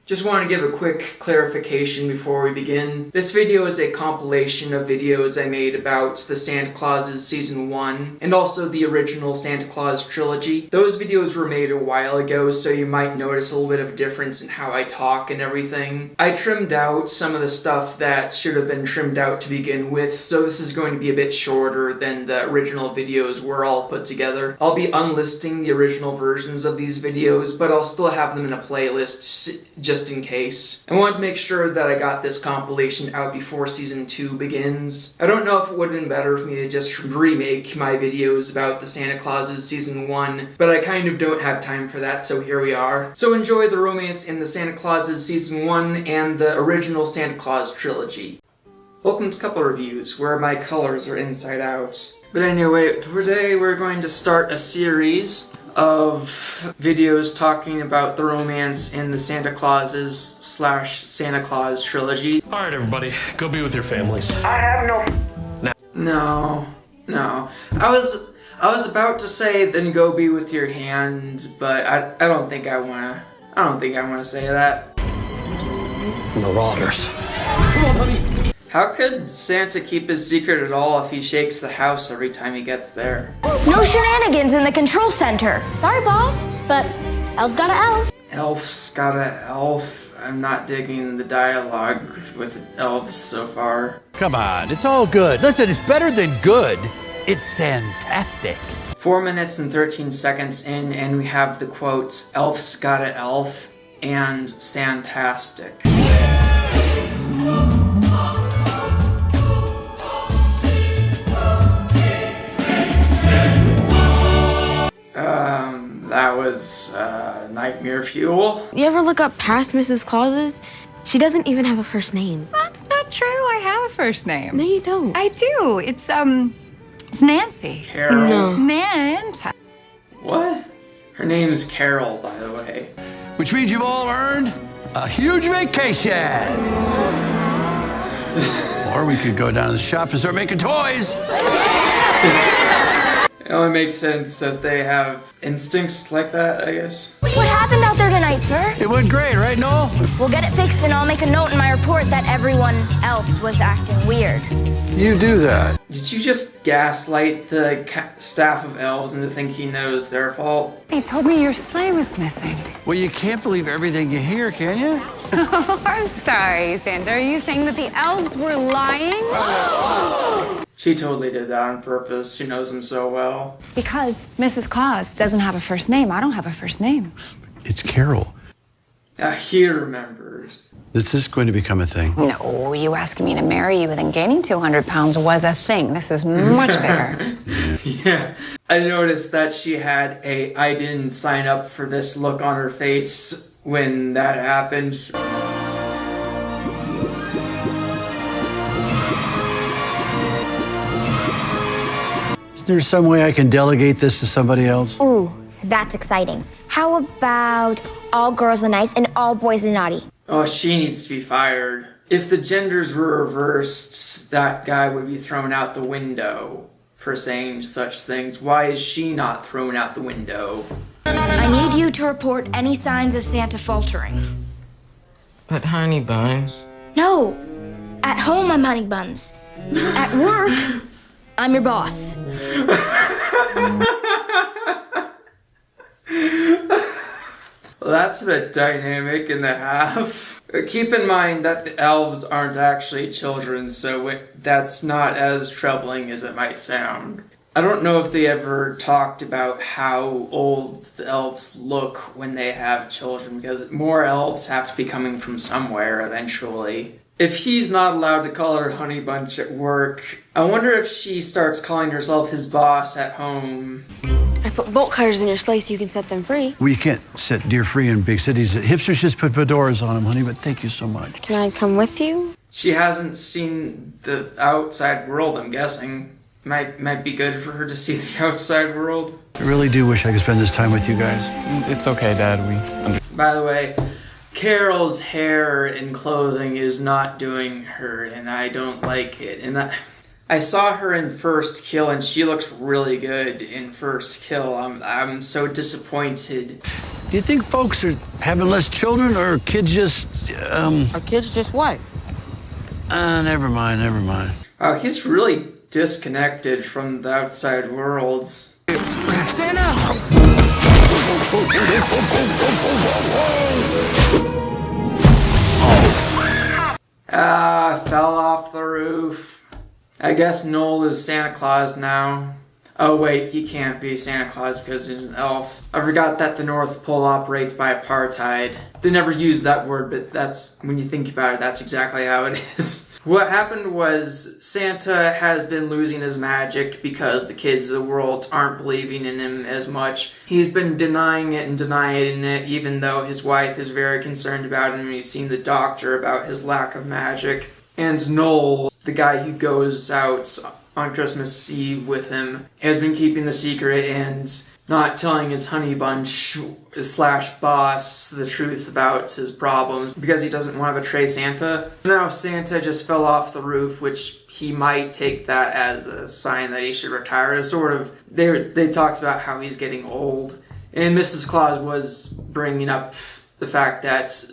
Just want to give a quick clarification before we begin. This video is a compilation of videos I made about the Santa Clauses Season 1 and also the original Santa Claus Trilogy. Those videos were made a while ago, so you might notice a little bit of a difference in how I talk and everything. I trimmed out some of the stuff that should have been trimmed out to begin with, so this is going to be a bit shorter than the original videos were all put together. I'll be unlisting the original versions of these videos, but I'll still have them in a playlist just in case. I wanted to make sure that I got this compilation out before Season 2 begins. I don't know if it would have been better for me to just remake my videos about the Santa Clauses Season 1, but I kind of don't have time for that, so here we are. So enjoy the romance in the Santa Clauses Season 1 and the original Santa Claus Trilogy. Welcome to Couple Reviews, where my colors are inside out. But anyway, today we're going to start a series of videos talking about the romance in the Santa Clauses / Santa Claus trilogy. Alright everybody, go be with your families. I have no... No. I was about to say then go be with your hand, but I don't think I wanna say that. Marauders. Come on, honey! How could Santa keep his secret at all if he shakes the house every time he gets there? No shenanigans in the control center. Sorry, boss, but elf's got an elf. Elf's got an elf? I'm not digging the dialogue with elves so far. Come on, it's all good. Listen, it's better than good. It's fantastic. 4 minutes and 13 seconds in, and we have the quotes, "Elf's got an elf," and "Santastic." That was, nightmare fuel. You ever look up past Mrs. Claus's? She doesn't even have a first name. That's not true. I have a first name. No, you don't. I do. It's Nancy. Carol. No. Nanta. What? Her name's Carol, by the way. Which means you've all earned a huge vacation. Or we could go down to the shop and start making toys. It only makes sense that they have instincts like that, I guess. What happened out there tonight, sir? It went great, right, Noel? We'll get it fixed and I'll make a note in my report that everyone else was acting weird. You do that. Did you just gaslight the staff of elves into thinking that it was their fault? He told me your sleigh was missing. Well, you can't believe everything you hear, can you? Oh, I'm sorry, Santa. Are you saying that the elves were lying? She totally did that on purpose. She knows him so well. Because Mrs. Claus doesn't have a first name. I don't have a first name. It's Carol. He remembers. This is going to become a thing. No, you asking me to marry you and then gaining 200 pounds was a thing. This is much bigger. Yeah. I noticed that she had a "I didn't sign up for this" look on her face when that happened. Is there some way I can delegate this to somebody else? Ooh, that's exciting. How about all girls are nice and all boys are naughty? Oh, she needs to be fired. If the genders were reversed, that guy would be thrown out the window for saying such things. Why is she not thrown out the window? I need you to report any signs of Santa faltering. But honey buns. No, at home I'm Honey Buns. At work, I'm your boss. Well, that's a bit dynamic and a half. Keep in mind that the elves aren't actually children, so that's not as troubling as it might sound. I don't know if they ever talked about how old the elves look when they have children, because more elves have to be coming from somewhere eventually. If he's not allowed to call her Honey Bunch at work, I wonder if she starts calling herself his boss at home. I put bolt cutters in your sleigh so you can set them free. We can't set deer free in big cities. Hipsters just put fedoras on them, honey, but thank you so much. Can I come with you? She hasn't seen the outside world, I'm guessing. Might be good for her to see the outside world. I really do wish I could spend this time with you guys. It's okay, Dad. By the way, Carol's hair and clothing is not doing her, and I don't like it. And I saw her in First Kill, and she looks really good in First Kill. I'm so disappointed Do you think folks are having less children, or are kids just, Our kids just what? never mind. He's really disconnected from the outside worlds. Stand up! Fell off the roof. I guess Noel is Santa Claus now. Oh wait, he can't be Santa Claus because he's an elf. I forgot that the North Pole operates by apartheid. They never use that word, but that's, when you think about it, that's exactly how it is. What happened was Santa has been losing his magic because the kids of the world aren't believing in him as much. He's been denying it and denying it, even though his wife is very concerned about him and he's seen the doctor about his lack of magic. And Noel, the guy who goes out on Christmas Eve with him, has been keeping the secret and not telling his honey bunch / boss the truth about his problems because he doesn't want to betray Santa. Now Santa just fell off the roof, which he might take that as a sign that he should retire. Sort of, they talked about how he's getting old, and Mrs. Claus was bringing up the fact that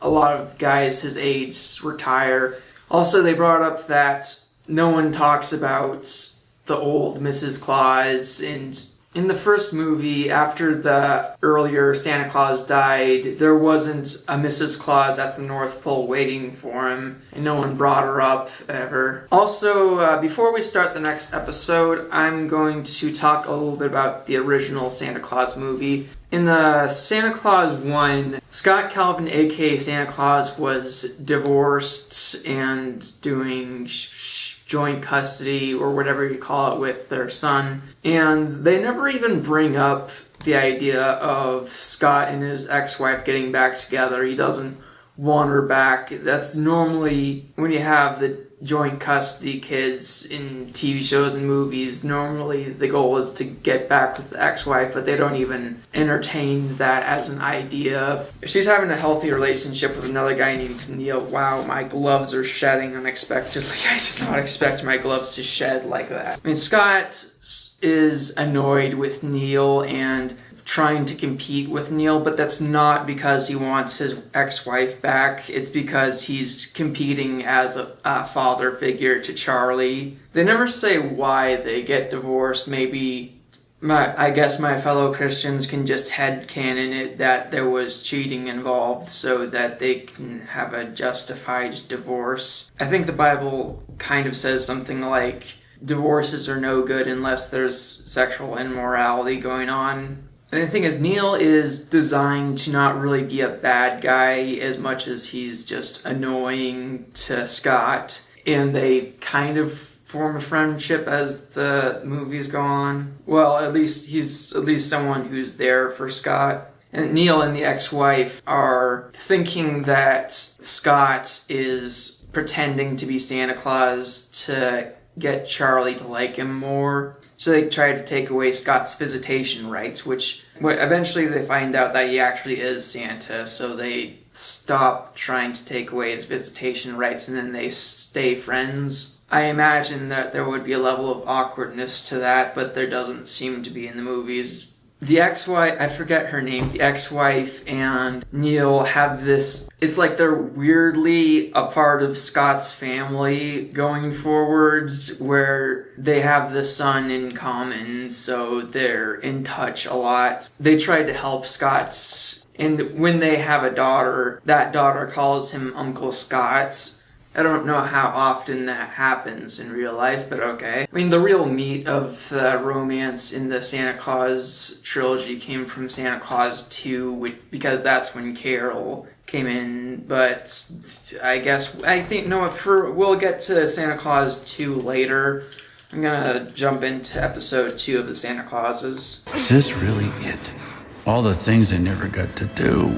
a lot of guys his age retire. Also, they brought up that no one talks about the old Mrs. Claus, and in the first movie, after the earlier Santa Claus died, there wasn't a Mrs. Claus at the North Pole waiting for him, and no one brought her up ever. Also, before we start the next episode, I'm going to talk a little bit about the original Santa Claus movie. In the Santa Claus 1, Scott Calvin, aka Santa Claus, was divorced and doing joint custody or whatever you call it with their son, and they never even bring up the idea of Scott and his ex-wife getting back together. He doesn't want her back. That's normally when you have the joint custody kids in TV shows and movies, normally the goal is to get back with the ex-wife, but they don't even entertain that as an idea. She's having a healthy relationship with another guy named Neil. Wow, my gloves are shedding unexpectedly. I did not expect my gloves to shed like that. I mean, Scott is annoyed with Neil and trying to compete with Neil, but that's not because he wants his ex-wife back. It's because he's competing as a father figure to Charlie. They never say why they get divorced. Maybe, I guess my fellow Christians can just headcanon it that there was cheating involved so that they can have a justified divorce. I think the Bible kind of says something like, divorces are no good unless there's sexual immorality going on. And the thing is, Neil is designed to not really be a bad guy as much as he's just annoying to Scott. And they kind of form a friendship as the movies go on. Well, at least he's someone who's there for Scott. And Neil and the ex-wife are thinking that Scott is pretending to be Santa Claus to get Charlie to like him more. So they try to take away Scott's visitation rights, which eventually they find out that he actually is Santa, so they stop trying to take away his visitation rights and then they stay friends. I imagine that there would be a level of awkwardness to that, but there doesn't seem to be in the movies. The ex-wife, I forget her name, the ex-wife and Neil have this, it's like they're weirdly a part of Scott's family going forwards, where they have the son in common, so they're in touch a lot. They try to help Scott, and when they have a daughter, that daughter calls him Uncle Scott. I don't know how often that happens in real life, but okay. I mean, the real meat of the romance in the Santa Claus trilogy came from Santa Claus 2, because that's when Carol came in, but we'll get to Santa Claus 2 later. I'm gonna jump into episode 2 of the Santa Clauses. Is this really it? All the things I never got to do.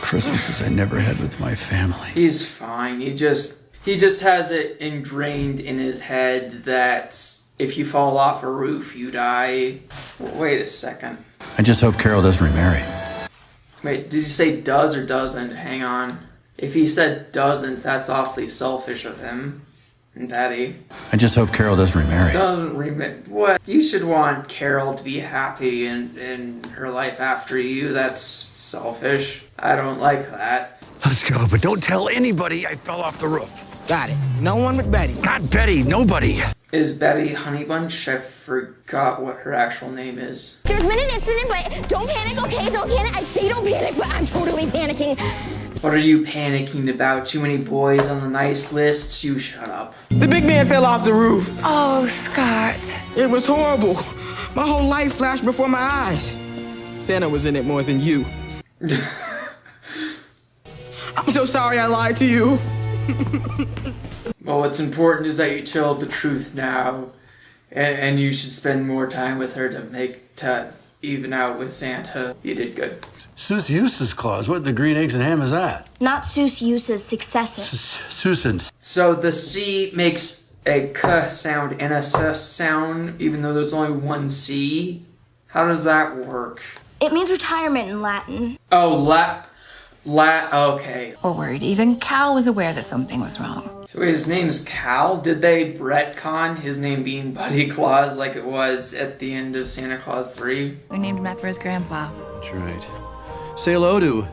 Christmases I never had with my family. He's fine. He just has it ingrained in his head that if you fall off a roof, you die. Wait a second. I just hope Carol doesn't remarry. Wait, did you say does or doesn't? Hang on. If he said doesn't, that's awfully selfish of him. And Betty. I just hope Carol doesn't remarry. Doesn't remit. What? You should want Carol to be happy in her life after you. That's selfish. I don't like that. Let's go, but don't tell anybody I fell off the roof. Got it. No one but Betty. Not Betty, nobody. Is Betty Honeybunch? I forgot what her actual name is. There's been an incident, but don't panic, okay? Don't panic. I say don't panic, but I'm totally panicking. What are you panicking about? Too many boys on the nice list? You shut up. The big man fell off the roof. Oh, Scott. It was horrible. My whole life flashed before my eyes. Santa was in it more than you. I'm so sorry I lied to you. Well, what's important is that you tell the truth now, and you should spend more time with her to even out with Santa. You did good. Sus Eustace Claus, what in the green eggs and ham is that? Not Seuss Use's successor. Susan's. So the C makes a K sound and a S sound, even though there's only one C. How does that work? It means retirement in Latin. Oh, okay. Or worried. Even Cal was aware that something was wrong. So his name's Cal? Did they retcon his name being Buddy Claus like it was at the end of Santa Claus 3? We named him after his grandpa. That's right. Say hello to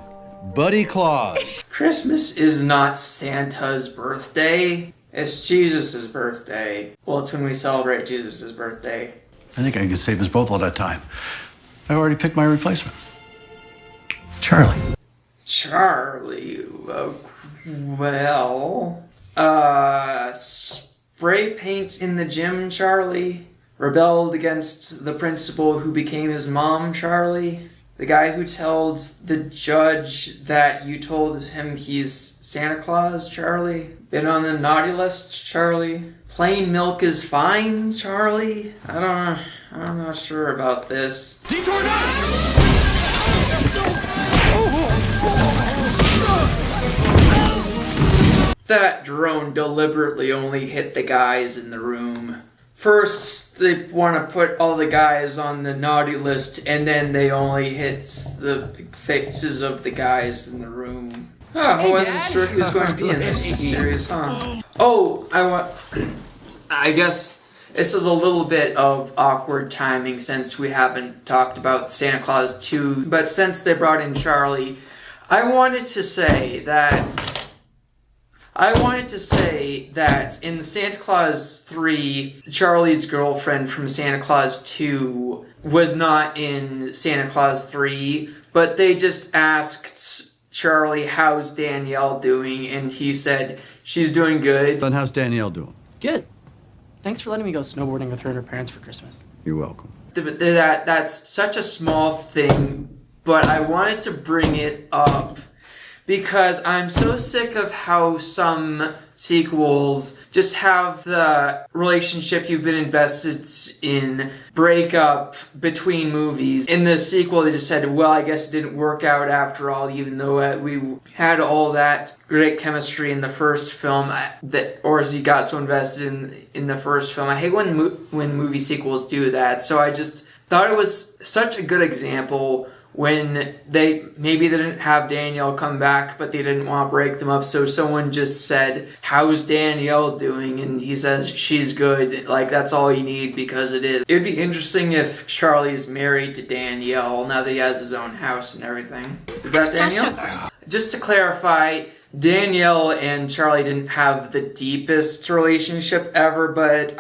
Buddy Claus. Christmas is not Santa's birthday. It's Jesus' birthday. Well, it's when we celebrate Jesus' birthday. I think I can save us both all that time. I've already picked my replacement. Charlie. Charlie, spray paint in the gym, Charlie. Rebelled against the principal who became his mom, Charlie. The guy who tells the judge that you told him he's Santa Claus, Charlie. Been on the naughty list, Charlie. Plain milk is fine, Charlie. I'm not sure about this. That drone deliberately only hit the guys in the room. First, they want to put all the guys on the naughty list, and then they only hit the faces of the guys in the room. Oh, I wasn't sure he was going to be in this series, huh? Oh, I guess this is a little bit of awkward timing since we haven't talked about Santa Claus 2, but since they brought in Charlie, I wanted to say that in the Santa Claus 3, Charlie's girlfriend from Santa Claus 2 was not in Santa Claus 3, but they just asked Charlie, how's Danielle doing? And he said, she's doing good. Then how's Danielle doing? Good. Thanks for letting me go snowboarding with her and her parents for Christmas. You're welcome. That's such a small thing, but I wanted to bring it up because I'm so sick of how some sequels just have the relationship you've been invested in break up between movies. In the sequel, they just said, well, I guess it didn't work out after all, even though we had all that great chemistry in the first film, or as he got so invested in the first film. I hate when movie sequels do that, so I just thought it was such a good example when they didn't have Danielle come back, but they didn't want to break them up, so someone just said, how's Danielle doing? And he says, she's good. Like, that's all you need, because it is. It would be interesting if Charlie's married to Danielle, now that he has his own house and everything. Is that Danielle? Just to clarify, Danielle and Charlie didn't have the deepest relationship ever, but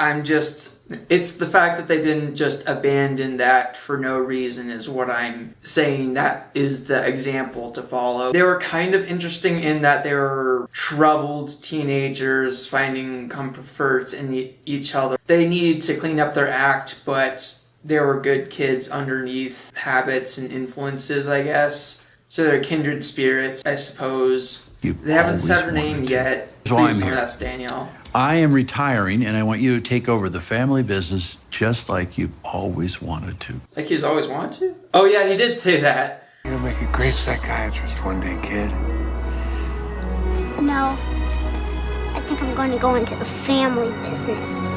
it's the fact that they didn't just abandon that for no reason is what I'm saying. That is the example to follow. They were kind of interesting in that they were troubled teenagers finding comfort in each other. They needed to clean up their act, but they were good kids underneath habits and influences, I guess. So they're kindred spirits, I suppose. They haven't said her name yet. Please tell me that's Danielle. I am retiring, and I want you to take over the family business just like you've always wanted to. Like he's always wanted to? Oh yeah, he did say that. You're gonna make a great psychiatrist one day, kid. No. I think I'm going to go into the family business.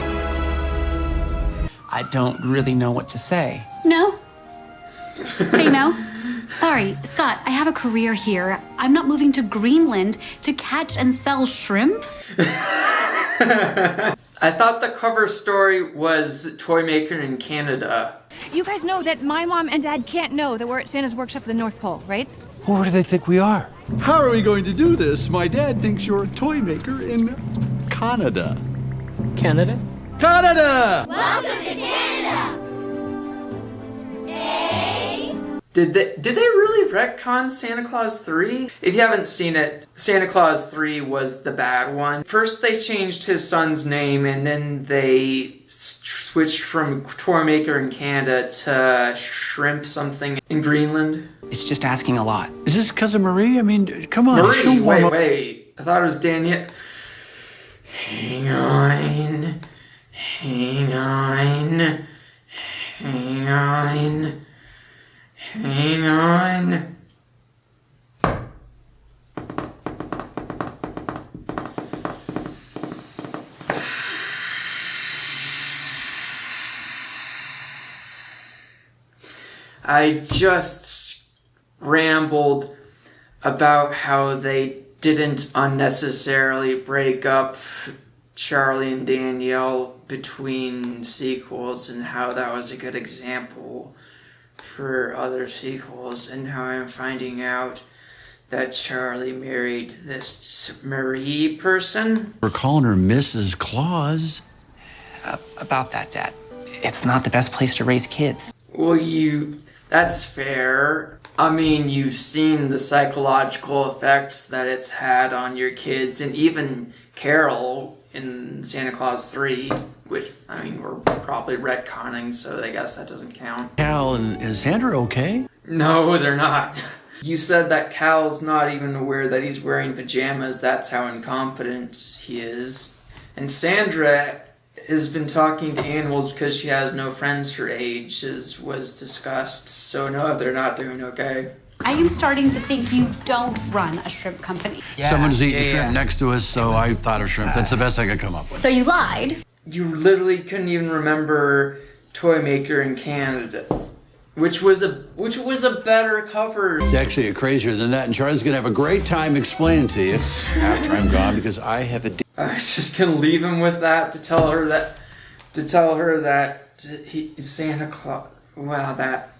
I don't really know what to say. No. Say no. Sorry, Scott, I have a career here. I'm not moving to Greenland to catch and sell shrimp. I thought the cover story was Toy Maker in Canada. You guys know that my mom and dad can't know that we're at Santa's workshop at the North Pole, right? Who do they think we are? How are we going to do this? My dad thinks you're a toy maker in Canada. Canada? Canada! Welcome to Canada! Did they really retcon Santa Claus 3? If you haven't seen it, Santa Claus 3 was the bad one. First they changed his son's name, and then they switched from Toy Maker in Canada to Shrimp something in Greenland. It's just asking a lot. Is this because of Marie? I mean, come on. Marie, wait. I thought it was Danielle. Hang on. I just rambled about how they didn't unnecessarily break up Charlie and Danielle between sequels, and how that was a good example for other sequels, and how I'm finding out that Charlie married this Marie person. We're calling her Mrs. Claus. About that, Dad. It's not the best place to raise kids. Well, that's fair. I mean, you've seen the psychological effects that it's had on your kids, and even Carol in Santa Claus 3, which, I mean, we're probably retconning, so I guess that doesn't count. Cal and is Sandra okay? No, they're not. You said that Cal's not even aware that he's wearing pajamas. That's how incompetent he is. And Sandra has been talking to animals because she has no friends her age, as was discussed. So no, they're not doing okay. I am starting to think you don't run a shrimp company. Yeah, Someone's eating shrimp next to us, so I thought of shrimp. That's the best I could come up with. So you lied? You literally couldn't even remember Toy Maker in Canada, which was a better cover. It's actually crazier than that, and Charlie's gonna have a great time explaining to you after I'm gone, because I have a. I was just gonna leave him with that to tell her that he's Santa Claus. Wow, that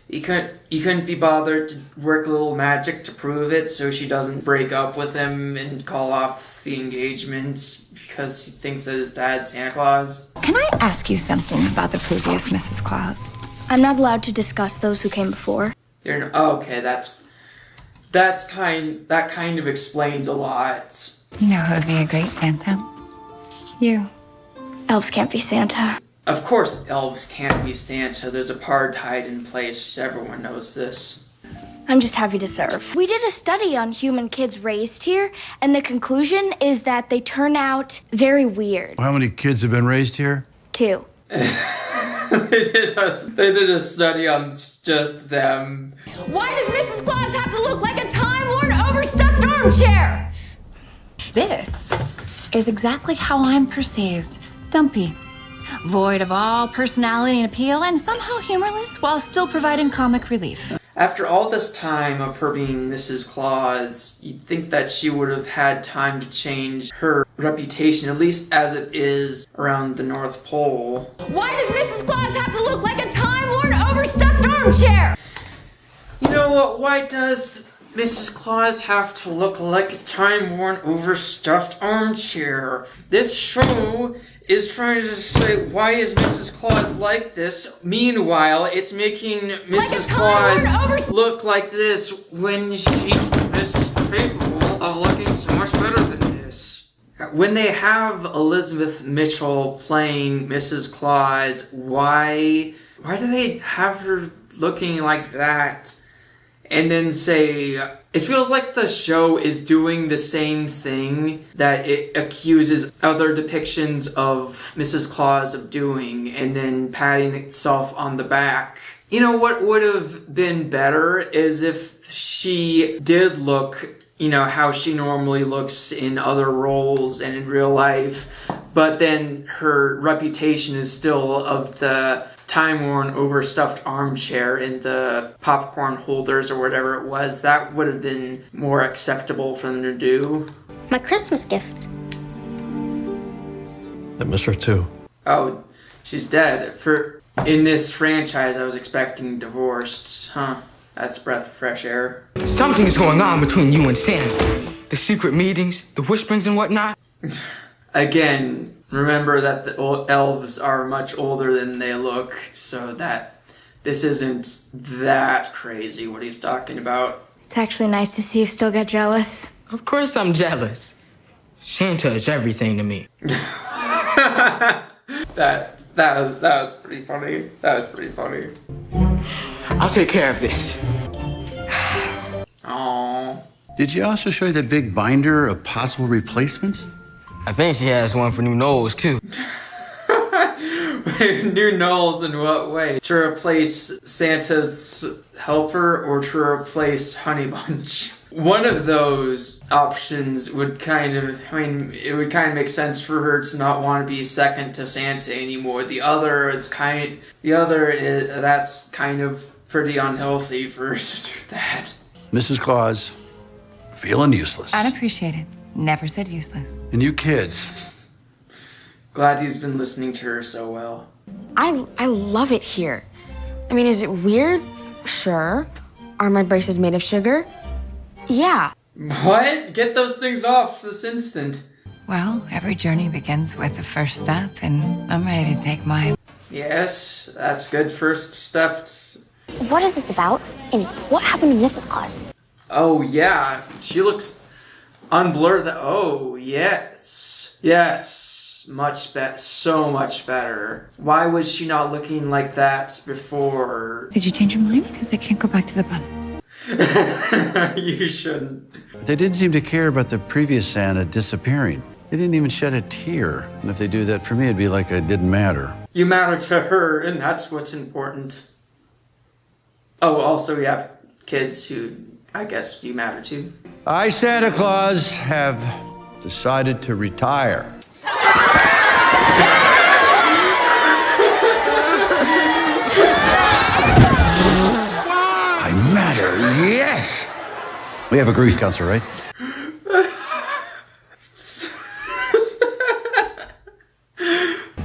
he couldn't be bothered to work a little magic to prove it, so she doesn't break up with him and call off the engagement because he thinks that his dad's Santa Claus. Can I ask you something about the previous Mrs. Claus? I'm not allowed to discuss those who came before. Okay, that kind of explains a lot. You know who would be a great Santa? You. Elves can't be Santa. Of course elves can't be Santa. There's apartheid in place. Everyone knows this. I'm just happy to serve. We did a study on human kids raised here, and the conclusion is that they turn out very weird. How many kids have been raised here? 2. They did a study on just them. Why does Mrs. Claus have to look like a time-worn, overstuffed armchair? This is exactly how I'm perceived. Dumpy. Void of all personality and appeal, and somehow humorless while still providing comic relief. After all this time of her being Mrs. Claus, you'd think that she would have had time to change her reputation, at least as it is around the North Pole. Why does Mrs. Claus have to look like a time-worn, overstuffed armchair? You know what? Why does Mrs. Claus have to look like a time-worn, overstuffed armchair? This show is trying to say, why is Mrs. Claus like this? Meanwhile, it's making Mrs. Claus look like this when she is capable of looking so much better than this. When they have Elizabeth Mitchell playing Mrs. Claus, why do they have her looking like that? And then say, it feels like the show is doing the same thing that it accuses other depictions of Mrs. Claus of doing, and then patting itself on the back. You know what would have been better is if she did look, how she normally looks in other roles and in real life, but then her reputation is still of the time-worn, overstuffed armchair in the popcorn holders or whatever it was. That would have been more acceptable for them to do. My Christmas gift. I miss her too. Oh, she's dead. In this franchise, I was expecting divorced. Huh. That's a breath of fresh air. Something's going on between you and Santa. The secret meetings, the whisperings and whatnot. Again, remember that the elves are much older than they look, so that this isn't that crazy what he's talking about. It's actually nice to see you still get jealous. Of course I'm jealous. Santa is everything to me. That was pretty funny. That was pretty funny. I'll take care of this. Aww. Did she also show you that big binder of possible replacements? I think she has one for new nose, too. New nose in what way? To replace Santa's helper or to replace Honey Bunch? One of those options would kind of, it would kind of make sense for her to not want to be second to Santa anymore. That's kind of pretty unhealthy for her to do that. Mrs. Claus, feeling useless. I'd appreciate it. Never said useless. And you kids. Glad he's been listening to her so well. I love it here. I mean, is it weird? Sure. Are my braces made of sugar? Yeah. What? Get those things off this instant. Well, every journey begins with the first step, and I'm ready to take mine. Yes, that's good first steps. What is this about? And what happened to Mrs. Claus? Oh, yeah. She looks unblurred. Oh, yes. Yes. Much better. So much better. Why was she not looking like that before? Did you change your mind? Because I can't go back to the bun. You shouldn't. They didn't seem to care about the previous Santa disappearing. They didn't even shed a tear. And if they do that for me, it'd be like it didn't matter. You matter to her, and that's what's important. Oh, also we have kids who I guess you matter to. I, Santa Claus, have decided to retire. I matter, yes! We have a grief counselor, right?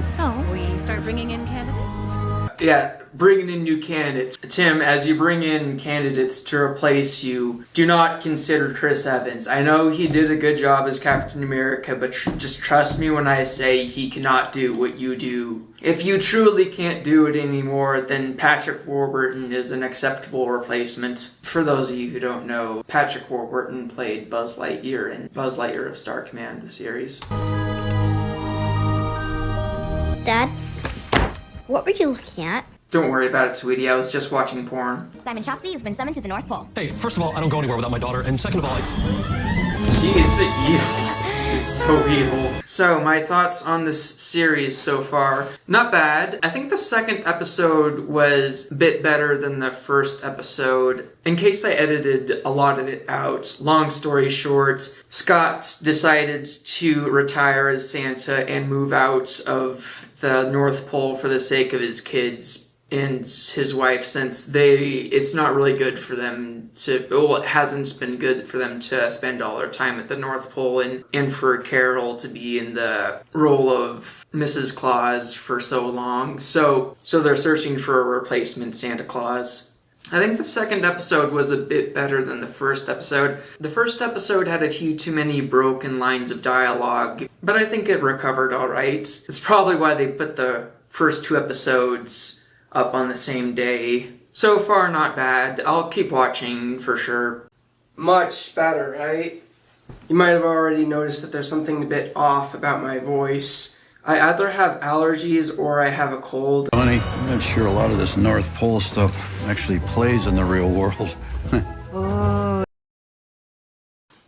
So, we start bringing in candidates? Yeah, bringing in new candidates. Tim, as you bring in candidates to replace you, do not consider Chris Evans. I know he did a good job as Captain America, but just trust me when I say he cannot do what you do. If you truly can't do it anymore, then Patrick Warburton is an acceptable replacement. For those of you who don't know, Patrick Warburton played Buzz Lightyear in Buzz Lightyear of Star Command, the series. Dad, what were you looking at? Don't worry about it, sweetie. I was just watching porn. Simon Choxy, you've been summoned to the North Pole. Hey, first of all, I don't go anywhere without my daughter, and second of all, She's evil. She's so evil. So, my thoughts on this series so far. Not bad. I think the second episode was a bit better than the first episode. In case I edited a lot of it out, long story short, Scott decided to retire as Santa and move out of the North Pole for the sake of his kids and his wife, since it's not really good for them it hasn't been good for them to spend all their time at the North Pole, and for Carol to be in the role of Mrs. Claus for so long. So they're searching for a replacement Santa Claus. I think the second episode was a bit better than the first episode. The first episode had a few too many broken lines of dialogue, but I think it recovered alright. It's probably why they put the first two episodes up on the same day. So far, not bad. I'll keep watching for sure. Much better, right? You might have already noticed that there's something a bit off about my voice. I either have allergies or I have a cold. Honey, I'm not sure a lot of this North Pole stuff actually plays in the real world. Oh.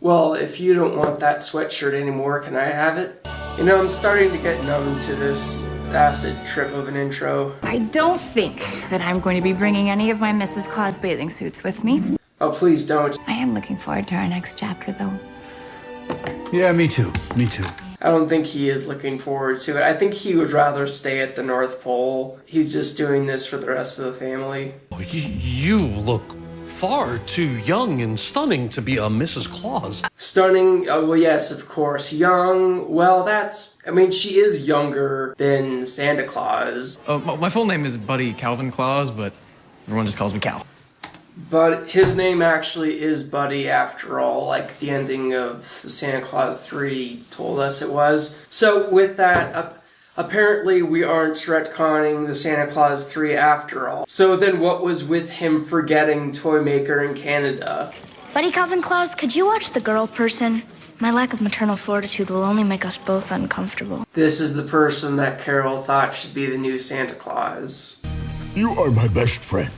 Well, if you don't want that sweatshirt anymore, can I have it? You know, I'm starting to get numb to this acid trip of an intro. I don't think that I'm going to be bringing any of my Mrs. Claus bathing suits with me. Oh, please don't. I am looking forward to our next chapter, though. Yeah, me too. Me too. I don't think he is looking forward to it. I think he would rather stay at the North Pole. He's just doing this for the rest of the family. you look far too young and stunning to be a Mrs. Claus. Stunning? Oh, well, yes, of course. Young? Well, I mean, she is younger than Santa Claus. My full name is Buddy Calvin Claus, but everyone just calls me Cal. But his name actually is Buddy after all, like the ending of the Santa Claus 3 told us it was. So with that, apparently we aren't retconning the Santa Claus 3 after all. So then what was with him forgetting Toy Maker in Canada? Buddy Calvin Claus, could you watch the girl person? My lack of maternal fortitude will only make us both uncomfortable. This is the person that Carol thought should be the new Santa Claus. You are my best friend.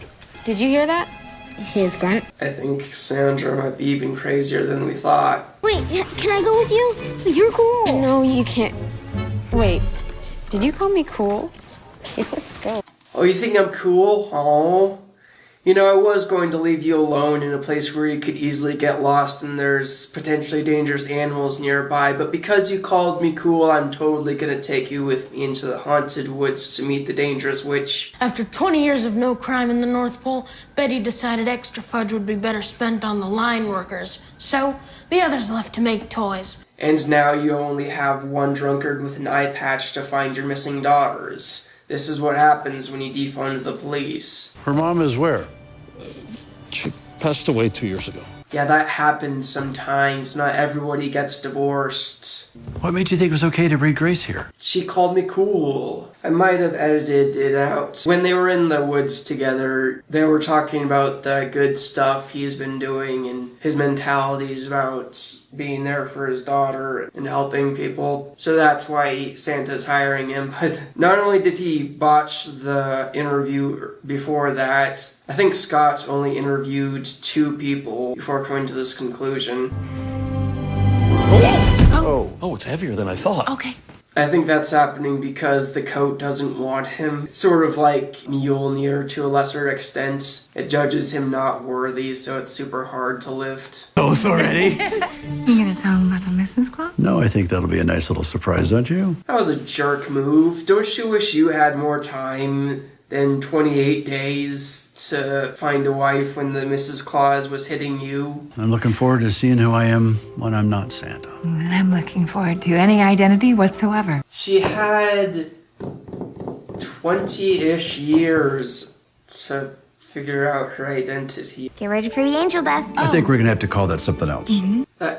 Did you hear that? His grunt. I think Sandra might be even crazier than we thought. Wait, can I go with you? You're cool. No, you can't. Wait, did you call me cool? Okay, let's go. Oh, you think I'm cool? Oh. You know, I was going to leave you alone in a place where you could easily get lost and there's potentially dangerous animals nearby, but because you called me cool, I'm totally gonna take you with me into the haunted woods to meet the dangerous witch. After 20 years of no crime in the North Pole, Betty decided extra fudge would be better spent on the line workers. So, the others left to make toys. And now you only have one drunkard with an eye patch to find your missing daughters. This is what happens when you defund the police. Her mom is where? She passed away 2 years ago. Yeah, that happens sometimes. Not everybody gets divorced. What made you think it was okay to bring Grace here? She called me cool. I might have edited it out. When they were in the woods together, they were talking about the good stuff he's been doing and his mentalities about being there for his daughter and helping people. So that's why Santa's hiring him. But not only did he botch the interview before that, I think Scott only interviewed 2 people before coming to this conclusion. Oh, it's heavier than I thought. Okay. I think that's happening because the coat doesn't want him. It's sort of like Mjolnir to a lesser extent. It judges him not worthy, so it's super hard to lift. Both already? You gonna tell him about the Mrs. Claus? No, I think that'll be a nice little surprise, don't you? That was a jerk move. Don't you wish you had more time than 28 days to find a wife when the Mrs. Claus was hitting you? I'm looking forward to seeing who I am when I'm not Santa. And I'm looking forward to any identity whatsoever. She had 20-ish years to figure out her identity. Get ready for the angel dust. I think we're gonna have to call that something else.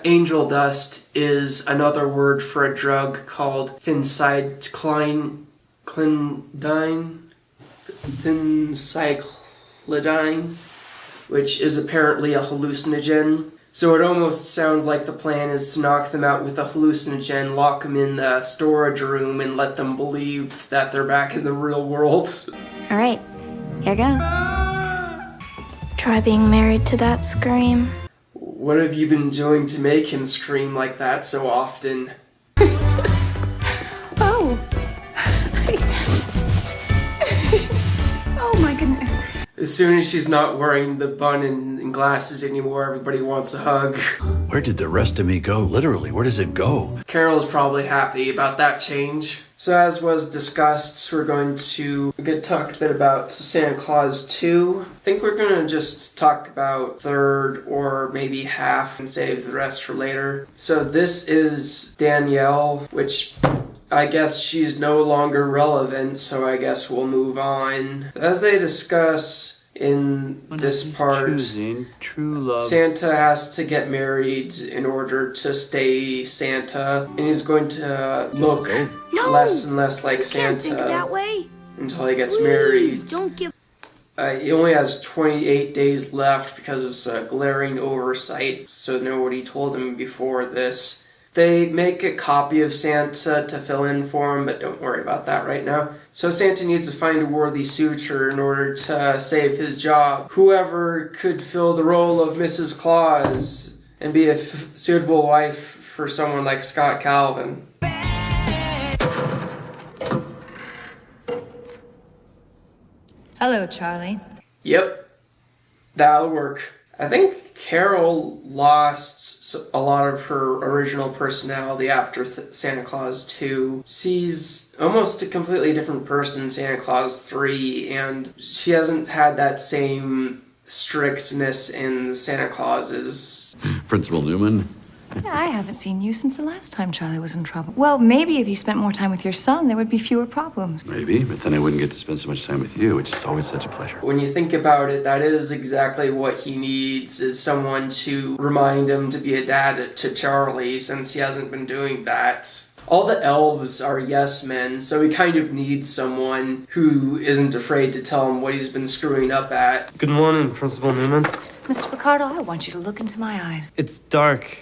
Angel dust is another word for a drug called phencyclidine, which is apparently a hallucinogen. So it almost sounds like the plan is to knock them out with a hallucinogen, lock them in the storage room, and let them believe that they're back in the real world. All right, here goes. Try being married to that scream. What have you been doing to make him scream like that so often? Oh. Oh my goodness. As soon as she's not wearing the bun and glasses anymore, everybody wants a hug. Where did the rest of me go? Literally, where does it go? Carol's probably happy about that change. So as was discussed, we're going to talk a bit about Santa Claus 2. I think we're going to just talk about third or maybe half and save the rest for later. So this is Danielle, which I guess she's no longer relevant, so I guess we'll move on. As they discuss in this part, true love. Santa has to get married in order to stay Santa, and he's going to look less and less like Santa Think that way. until he gets married. Don't give. He only has 28 days left because of a glaring oversight, so nobody told him before this. They make a copy of Santa to fill in for him, but don't worry about that right now. So Santa needs to find a worthy suitor in order to save his job. Whoever could fill the role of Mrs. Claus and be a suitable wife for someone like Scott Calvin. Hello, Charlie. Yep, that'll work. I think Carol lost a lot of her original personality after Santa Claus 2. She's almost a completely different person in Santa Claus 3, and she hasn't had that same strictness in Santa Clauses. Principal Newman. Yeah, I haven't seen you since the last time Charlie was in trouble. Well, maybe if you spent more time with your son, there would be fewer problems. Maybe, but then I wouldn't get to spend so much time with you, which is always such a pleasure. When you think about it, that is exactly what he needs, is someone to remind him to be a dad to Charlie, since he hasn't been doing that. All the elves are yes men, so he kind of needs someone who isn't afraid to tell him what he's been screwing up at. Good morning, Principal Newman. Mr. Picardo, I want you to look into my eyes. It's dark,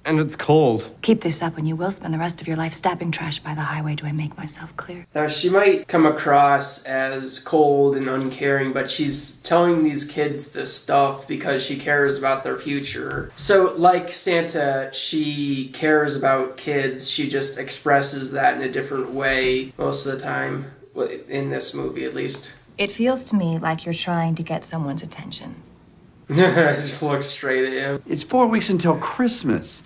and it's cold. Keep this up and you will spend the rest of your life stabbing trash by the highway. Do I make myself clear? Now, she might come across as cold and uncaring, but she's telling these kids this stuff because she cares about their future. So, like Santa, she cares about kids. She just expresses that in a different way most of the time, in this movie at least. It feels to me like you're trying to get someone's attention. Just look straight at him. It's 4 weeks until Christmas.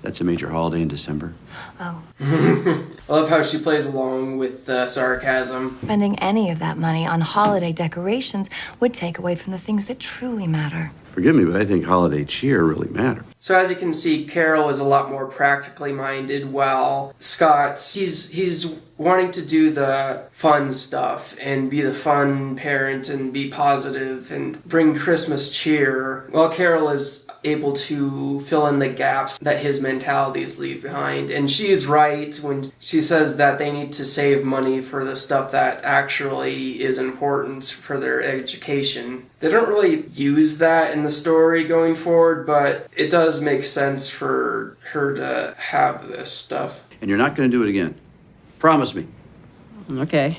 That's a major holiday in December. Oh. I love how she plays along with sarcasm. Spending any of that money on holiday decorations would take away from the things that truly matter. Forgive me, but I think holiday cheer really matters. So as you can see, Carol is a lot more practically minded, while Scott, he's wanting to do the fun stuff and be the fun parent and be positive and bring Christmas cheer, while Carol is able to fill in the gaps that his mentalities leave behind. And she's right when she says that they need to save money for the stuff that actually is important for their education. They don't really use that in the story going forward, but it does make sense for her to have this stuff. And you're not going to do it again. Promise me. Okay.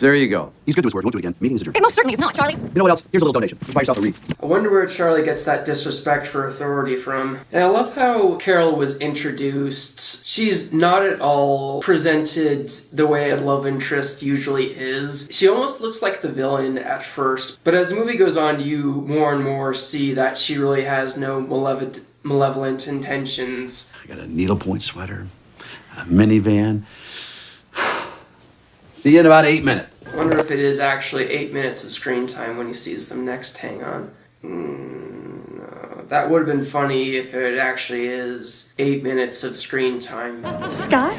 There you go. He's good to his word. Won't do it again. Meeting's adjourned. It most certainly is not, Charlie. You know what else? Here's a little donation. Buy yourself a wreath. I wonder where Charlie gets that disrespect for authority from. And I love how Carol was introduced. She's not at all presented the way a love interest usually is. She almost looks like the villain at first, but as the movie goes on, you more and more see that she really has no malevolent intentions. I got a needlepoint sweater, a minivan. See you in about 8 minutes. I wonder if it is actually 8 minutes of screen time when he sees them next. Hang on. No. That would have been funny if it actually is 8 minutes of screen time. Scott?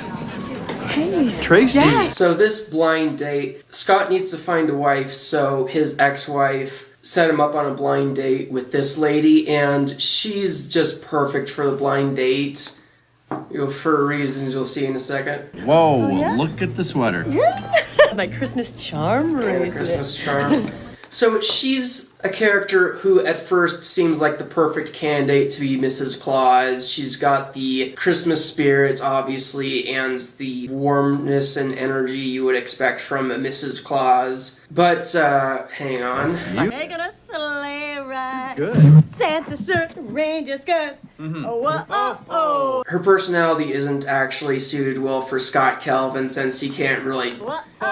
Hey. Tracy. Yeah. So this blind date, Scott needs to find a wife, so his ex-wife set him up on a blind date with this lady, and she's just perfect for the blind date. For reasons you'll see in a second. Whoa, look at the sweater. My Christmas charm bracelet. Christmas charm. So she's a character who at first seems like the perfect candidate to be Mrs. Claus. She's got the Christmas spirit, obviously, and the warmness and energy you would expect from a Mrs. Claus. But, hang on. Making a sleigh ride. Good. Santa shirt, reindeer skirts. Oh. Her personality isn't actually suited well for Scott Calvin, since he can't really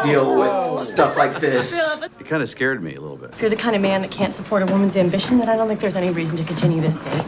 deal with stuff like this. It kind of scared me a little bit. If you're the kind of man that can't support a woman's ambition, then I don't think there's any reason to continue this date.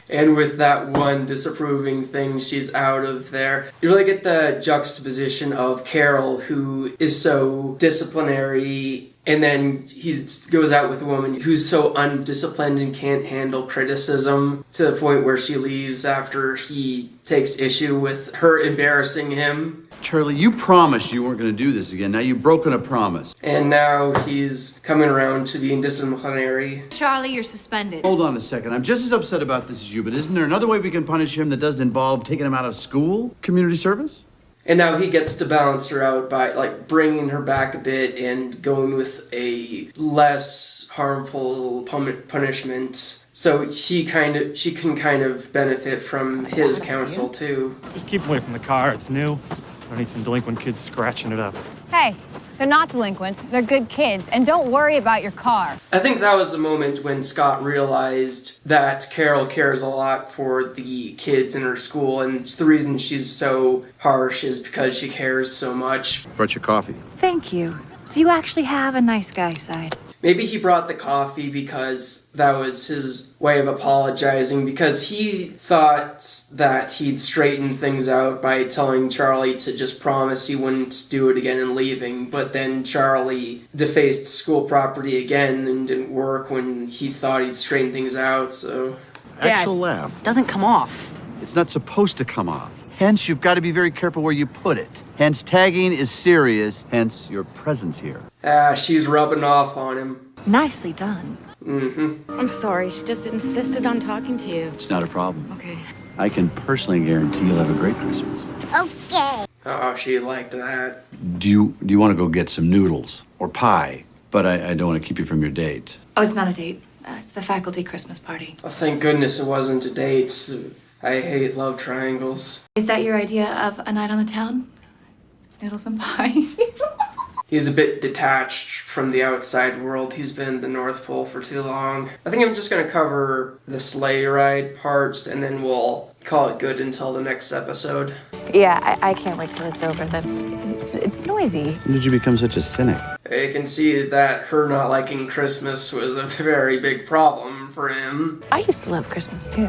And with that one disapproving thing, she's out of there. You really get the juxtaposition of Carol, who is so disciplinary, and then he goes out with a woman who's so undisciplined and can't handle criticism, to the point where she leaves after he takes issue with her embarrassing him. Charlie, you promised you weren't going to do this again. Now you've broken a promise. And now he's coming around to being disciplinary. Charlie, you're suspended. Hold on a second. I'm just as upset about this as you, but isn't there another way we can punish him that doesn't involve taking him out of school? Community service? And now he gets to balance her out by bringing her back a bit and going with a less harmful punishment. So she can kind of benefit from his counsel too. Just keep away from the car. It's new. I need some delinquent kids scratching it up. Hey, they're not delinquents. They're good kids. And don't worry about your car. I think that was the moment when Scott realized that Carol cares a lot for the kids in her school, and the reason she's so harsh is because she cares so much. Brought your coffee. Thank you. So you actually have a nice guy side. Maybe he brought the coffee because that was his way of apologizing, because he thought that he'd straighten things out by telling Charlie to just promise he wouldn't do it again and leaving, but then Charlie defaced school property again and didn't work when he thought he'd straighten things out, so... Dad, laugh. doesn't come off. It's not supposed to come off. Hence, you've got to be very careful where you put it. Hence, tagging is serious, hence your presence here. She's rubbing off on him. Nicely done. Mm-hmm. I'm sorry, she just insisted on talking to you. It's not a problem. Okay. I can personally guarantee you'll have a great Christmas. Okay. Oh, she liked that. Do you want to go get some noodles or pie? But I don't want to keep you from your date. Oh, it's not a date. It's the faculty Christmas party. Oh, thank goodness it wasn't a date. I hate love triangles. Is that your idea of a night on the town? Noodles and pie? He's a bit detached from the outside world. He's been in the North Pole for too long. I think I'm just going to cover the sleigh ride parts, and then we'll call it good until the next episode. Yeah, I can't wait till it's over. It's noisy. When did you become such a cynic? I can see that her not liking Christmas was a very big problem for him. I used to love Christmas too.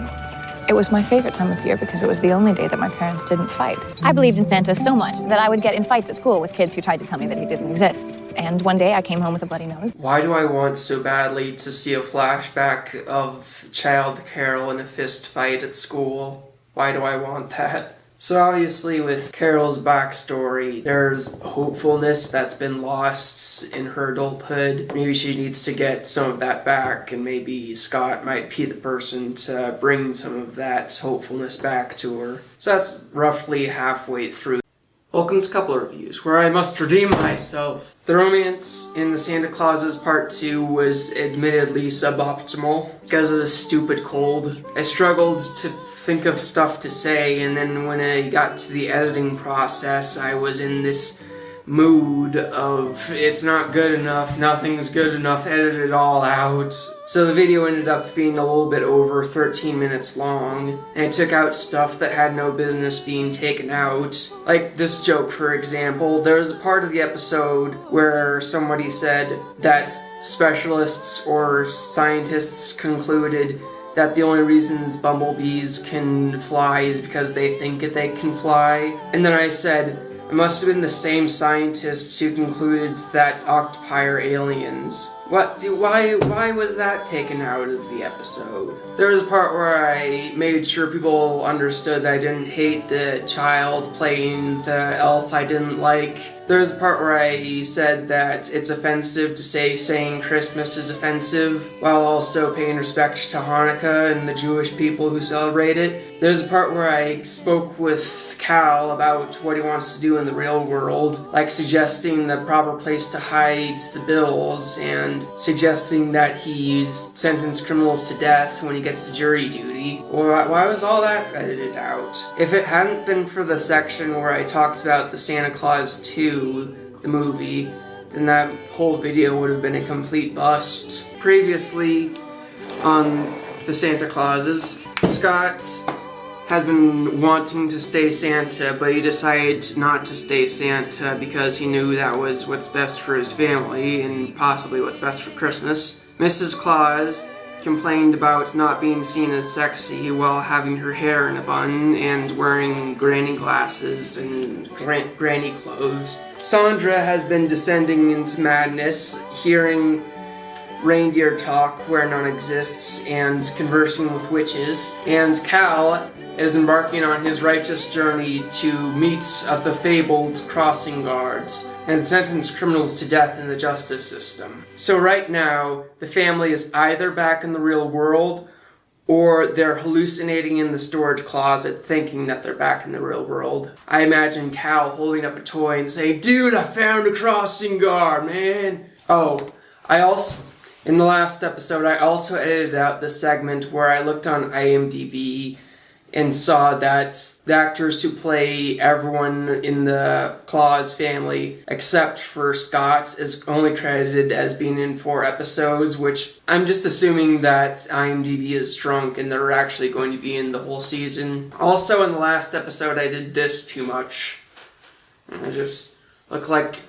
It was my favorite time of year because it was the only day that my parents didn't fight. I believed in Santa so much that I would get in fights at school with kids who tried to tell me that he didn't exist. And one day I came home with a bloody nose. Why do I want so badly to see a flashback of Child Carol in a fist fight at school? Why do I want that? So obviously with Carol's backstory, there's hopefulness that's been lost in her adulthood. Maybe she needs to get some of that back, and maybe Scott might be the person to bring some of that hopefulness back to her. So that's roughly halfway through. Welcome to Couple Reviews, where I must redeem myself. The romance in The Santa Clauses Part 2 was admittedly suboptimal because of the stupid cold. I struggled to think of stuff to say, and then when I got to the editing process, I was in this mood of it's not good enough, nothing's good enough, edit it all out. So the video ended up being a little bit over 13 minutes long, and I took out stuff that had no business being taken out. Like this joke, for example. There was a part of the episode where somebody said that specialists or scientists concluded that the only reasons bumblebees can fly is because they think that they can fly. And then I said, it must have been the same scientists who concluded that octopi are aliens. Why was that taken out of the episode? There was a part where I made sure people understood that I didn't hate the child playing the elf I didn't like. There was a part where I said that it's offensive to say saying Christmas is offensive, while also paying respect to Hanukkah and the Jewish people who celebrate it. There's a part where I spoke with Cal about what he wants to do in the real world, like suggesting the proper place to hide the bills, and suggesting that he sentence criminals to death when he gets to jury duty. Why was all that edited out? If it hadn't been for the section where I talked about the Santa Claus 2, the movie, then that whole video would have been a complete bust. Previously, on the Santa Clauses, Scott has been wanting to stay Santa, but he decided not to stay Santa because he knew that was what's best for his family and possibly what's best for Christmas. Mrs. Claus complained about not being seen as sexy while having her hair in a bun and wearing granny glasses and granny clothes. Sandra has been descending into madness, hearing reindeer talk where none exists and conversing with witches, and Cal is embarking on his righteous journey to meet the fabled crossing guards and sentence criminals to death in the justice system. So right now, the family is either back in the real world or they're hallucinating in the storage closet thinking that they're back in the real world. I imagine Cal holding up a toy and saying, "Dude, I found a crossing guard, man!" Oh, in the last episode, I also edited out the segment where I looked on IMDb and saw that the actors who play everyone in the Claus family, except for Scott, is only credited as being in 4 episodes, which I'm just assuming that IMDb is drunk and they're actually going to be in the whole season. Also, in the last episode, I did this too much. I just look like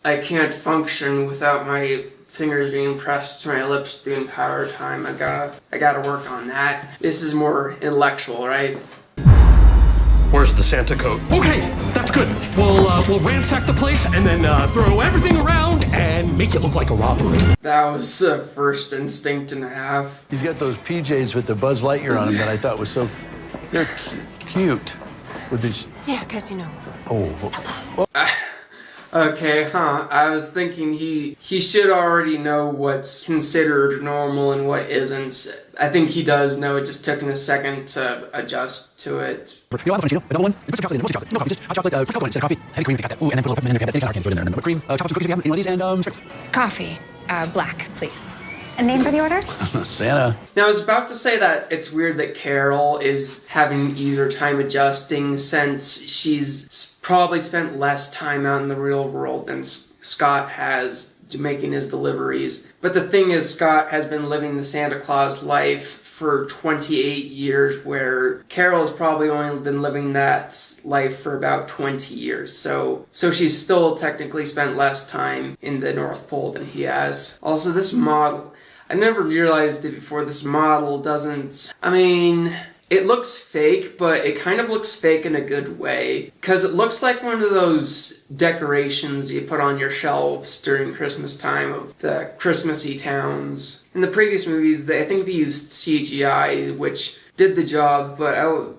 I can't function without my fingers being pressed to my lips the entire time. I gotta work on that. This is more intellectual, right? Where's the Santa coat? Okay, that's good. We'll ransack the place and then throw everything around and make it look like a robbery. That was the first instinct and a half. He's got those PJs with the Buzz Lightyear on them that I thought was so... They're cute. With these... Yeah, because you know. Oh. Okay, I was thinking he should already know what's considered normal and what isn't. I think he does know, it just took him a second to adjust to it. You know, Frappuccino, vanilla one, put some chocolate in, mostly chocolate. No coffee, just hot chocolate, cocoa instead of coffee. Heavy cream if you got that. Ooh, and then put a little peppermint if you have that. Any kind of candy, throw it in there. And then whipped cream, chocolate cookies if you have any one of these, and Coffee. Black, please. A name for the order? Santa. Now, I was about to say that it's weird that Carol is having an easier time adjusting since she's probably spent less time out in the real world than Scott has making his deliveries. But the thing is, Scott has been living the Santa Claus life for 28 years, where Carol's probably only been living that life for about 20 years. So she's still technically spent less time in the North Pole than he has. Also, this model, I never realized it before, this model doesn't, I mean, it looks fake, but it kind of looks fake in a good way. Because it looks like one of those decorations you put on your shelves during Christmas time of the Christmassy towns. In the previous movies, I think they used CGI, which did the job, but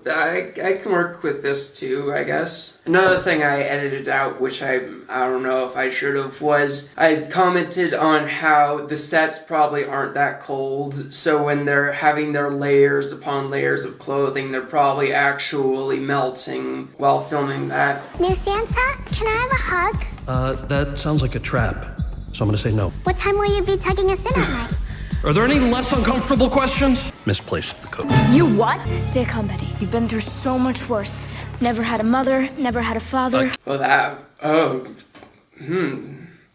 I can work with this too, I guess. Another thing I edited out, which I don't know if I should have, was I commented on how the sets probably aren't that cold, so when they're having their layers upon layers of clothing, they're probably actually melting while filming that. New Santa, can I have a hug? That sounds like a trap, so I'm gonna say no. What time will you be tugging us in at night? Are there any less uncomfortable questions? Misplaced the coat. You what? Stay calm, Betty. You've been through so much worse. Never had a mother, never had a father.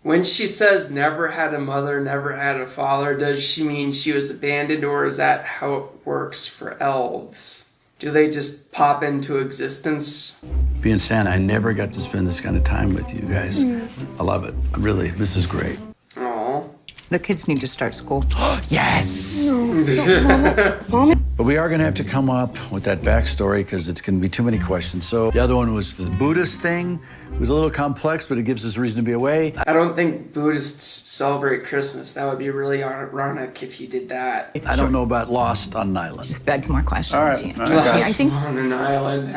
When she says never had a mother, never had a father, does she mean she was abandoned, or is that how it works for elves? Do they just pop into existence? Being Santa, I never got to spend this kind of time with you guys. I love it. Really, this is great. Aww. The kids need to start school. Yes! Mom? But we are going to have to come up with that backstory because it's going to be too many questions. So the other one was the Buddhist thing. It was a little complex, but it gives us a reason to be away. I don't think Buddhists celebrate Christmas. That would be really ironic if you did that. I don't know about Lost on an Island. Just begs more questions. All right. Yeah. I think on an island.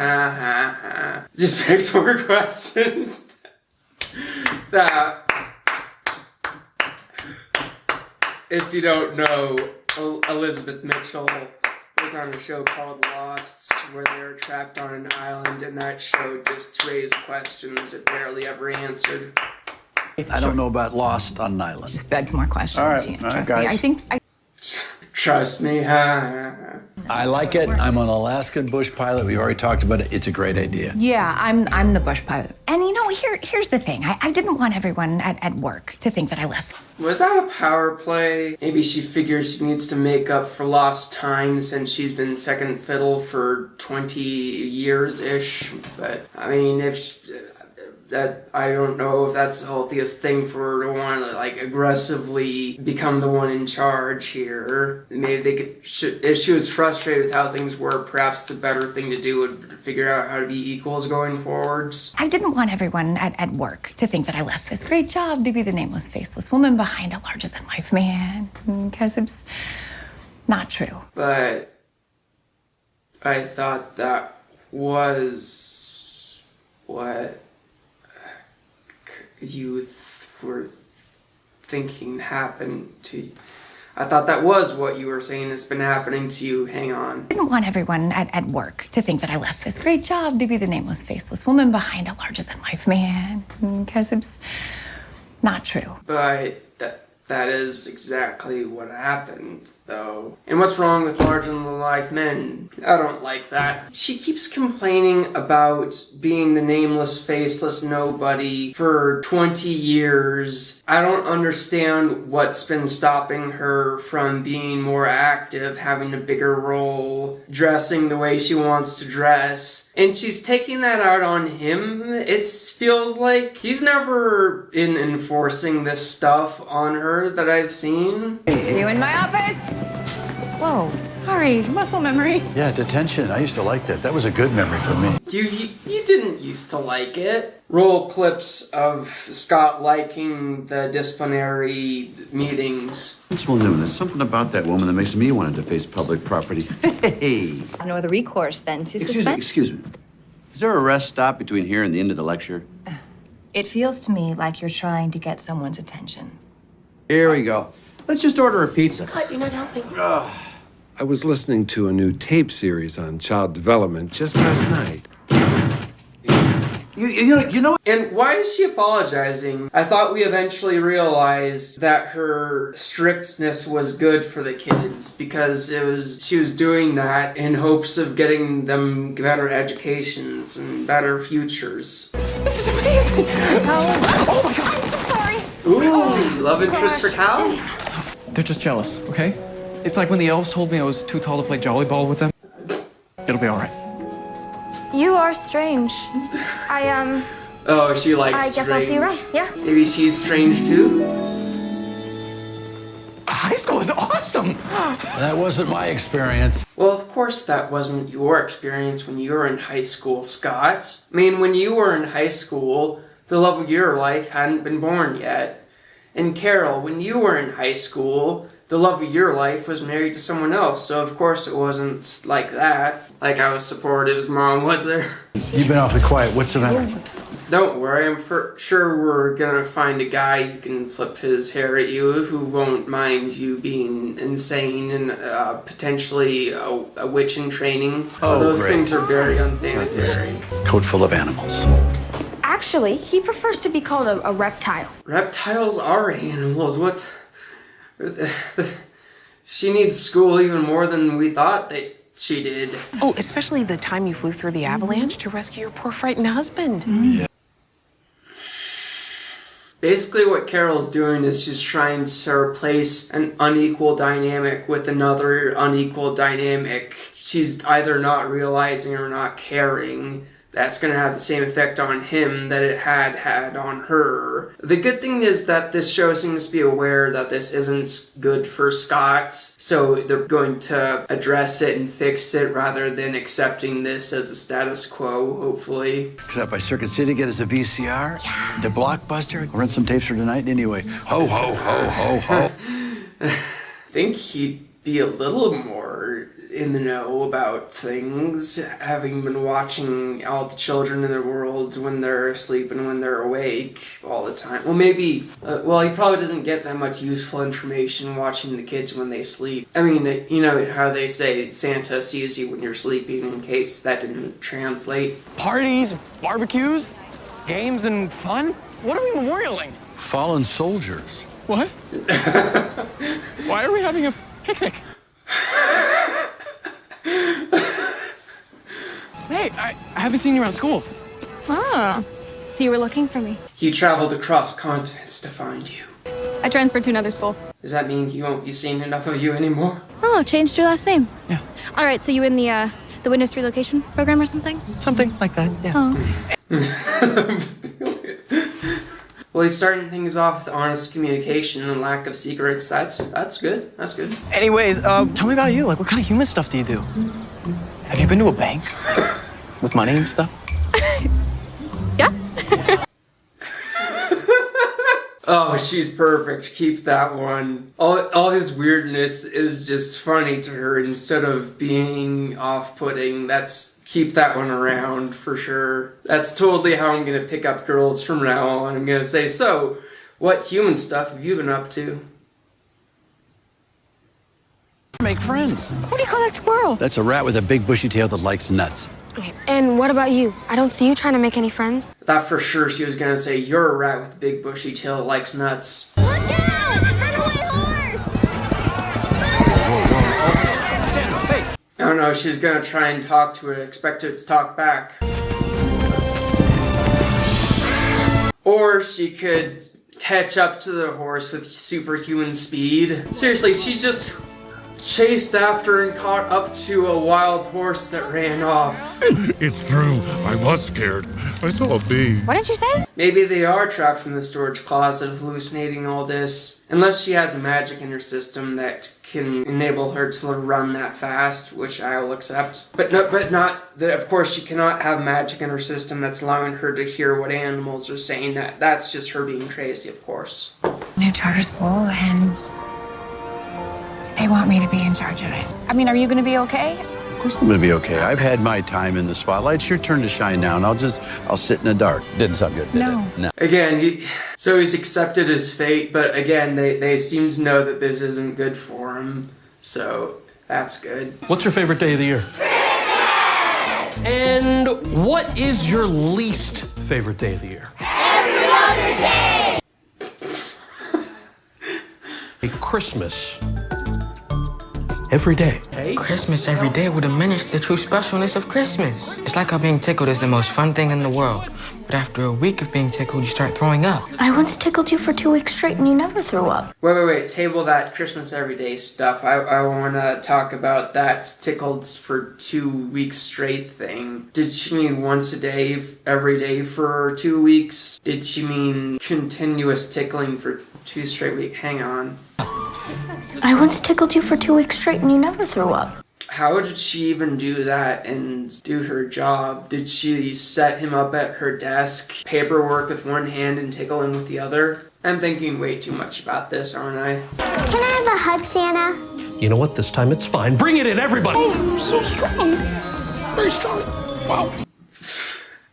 Just begs more questions. That. If you don't know, Elizabeth Mitchell was on a show called Lost, where they were trapped on an island, and that show just raised questions it barely ever answered. I don't know about Lost on an Island. Just begs more questions. All right, Yeah, all right, trust guys. me. I think. Trust me. I like it. I'm an Alaskan bush pilot. We already talked about it. It's a great idea. Yeah, I'm the bush pilot. And you know, here's the thing. I didn't want everyone at work to think that I left. Was that a power play? Maybe she figures she needs to make up for lost time since she's been second fiddle for 20 years-ish. But, I mean, I don't know if that's the healthiest thing for her to want to, like, aggressively become the one in charge here. Maybe they could, if she was frustrated with how things were, perhaps the better thing to do would be to figure out how to be equals going forwards. I didn't want everyone at work to think that I left this great job to be the nameless, faceless woman behind a larger-than-life man, because it's not true. But I thought that was what you were thinking happened to you. I thought that was what you were saying has been happening to you. Hang on. I didn't want everyone at work to think that I left this great job to be the nameless, faceless woman behind a larger-than-life man, because it's not true. But that is exactly what happened, though. And what's wrong with larger-than-life men? I don't like that. She keeps complaining about being the nameless, faceless nobody for 20 years. I don't understand what's been stopping her from being more active, having a bigger role, dressing the way she wants to dress. And she's taking that out on him. It feels like he's never been enforcing this stuff on her. her that I've seen. You in my office? Whoa, sorry, muscle memory. Yeah, detention. I used to like that. That was a good memory for me. You didn't used to like it. Roll clips of Scott liking the disciplinary meetings. Well, no, there's something about that woman that makes me want to face public property. Hey! No other recourse then to suspend? Excuse me. Is there a rest stop between here and the end of the lecture? It feels to me like you're trying to get someone's attention. Here we go. Let's just order a pizza. Scott, you're not helping. I was listening to a new tape series on child development just last night. You know. And why is she apologizing? I thought we eventually realized that her strictness was good for the kids because she was doing that in hopes of getting them better educations and better futures. This is amazing. Oh my God, I'm so sorry. Ooh, love interest for Cal? They're just jealous, okay? It's like when the elves told me I was too tall to play jolly ball with them. It'll be all right. You are strange. Oh, she likes I guess I'll see you around. Yeah. Maybe she's strange too? High school is awesome! That wasn't my experience. Well, of course that wasn't your experience when you were in high school, Scott. I mean, when you were in high school, the love of your life hadn't been born yet. And Carol, when you were in high school, the love of your life was married to someone else, so of course it wasn't like that. Like I was supportive as Mom was there. You've been awfully quiet. What's the matter? Don't worry, I'm for sure we're gonna find a guy who can flip his hair at you, who won't mind you being insane and potentially a witch in training. Oh, those great. things are very unsanitary. Coat full of animals. Actually, he prefers to be called a reptile. Reptiles are animals. What's... She needs school even more than we thought that she did. Oh, especially the time you flew through the avalanche to rescue your poor frightened husband. Yeah. Basically what Carol's doing is she's trying to replace an unequal dynamic with another unequal dynamic. She's either not realizing or not caring. That's going to have the same effect on him that it had on her. The good thing is that this show seems to be aware that this isn't good for Scots, so they're going to address it and fix it rather than accepting this as a status quo, hopefully. Stop by Circuit City, get us a VCR, to Blockbuster, rent some tapes for tonight anyway. Ho, ho, ho, ho, ho. I think he'd be a little more in the know about things, having been watching all the children in the world when they're asleep and when they're awake all the time. Well, maybe, he probably doesn't get that much useful information watching the kids when they sleep. I mean, you know how they say Santa sees you when you're sleeping, in case that didn't translate. Parties, barbecues, games, and fun? What are we memorialing? Fallen soldiers. What? Why are we having a picnic? Hey, I haven't seen you around school. Ah, so you were looking for me. He traveled across continents to find you. I transferred to another school. Does that mean he won't be seeing enough of you anymore? Oh, changed your last name. Yeah. All right, so you in the witness relocation program or something? Something like that, yeah. Oh. Well, he's starting things off with honest communication and lack of secrets. That's good. That's good. Anyways, tell me about you. Like, what kind of human stuff do you do? Have you been to a bank? With money and stuff? Yeah. Oh, she's perfect. Keep that one. All his weirdness is just funny to her instead of being off-putting. Keep that one around for sure. That's totally how I'm gonna pick up girls from now on. I'm gonna say, so, what human stuff have you been up to? Make friends. What do you call that squirrel? That's a rat with a big bushy tail that likes nuts. Okay, and what about you? I don't see you trying to make any friends. I thought for sure she was gonna say, you're a rat with a big bushy tail that likes nuts. Look out! Runaway horse! I don't know, she's gonna try and talk to it, expect it to talk back. Or she could catch up to the horse with superhuman speed. Seriously, she just chased after and caught up to a wild horse that ran off. It's true. I was scared. I saw a bee. What did you say? Maybe they are trapped in the storage closet hallucinating all this. Unless she has a magic in her system that can enable her to run that fast, which I will accept. But not that, of course, she cannot have magic in her system that's allowing her to hear what animals are saying. That's just her being crazy, of course. New charter school, and they want me to be in charge of it. I mean, are you going to be okay? Of course I'm gonna be okay. I've had my time in the spotlight. It's your turn to shine now, and I'll sit in the dark. Didn't sound good, did it? No. Again, so he's accepted his fate, but again, they seem to know that this isn't good for him, so that's good. What's your favorite day of the year? And what is your least favorite day of the year? Every other day! Christmas. Every day. Christmas every day would diminish the true specialness of Christmas. It's like how being tickled is the most fun thing in the world. But after a week of being tickled, you start throwing up. I once tickled you for 2 weeks straight and you never threw up. Wait. Table that Christmas everyday stuff. I want to talk about that tickled for 2 weeks straight thing. Did she mean once a day, every day for 2 weeks? Did she mean continuous tickling for 2 straight weeks? Hang on. I once tickled you for 2 weeks straight and you never threw up. How did she even do that and do her job? Did she set him up at her desk, paperwork with one hand and tickle him with the other? I'm thinking way too much about this, aren't I? Can I have a hug, Santa? You know what? This time it's fine. Bring it in, everybody! Oh, so strong. Very strong. Wow.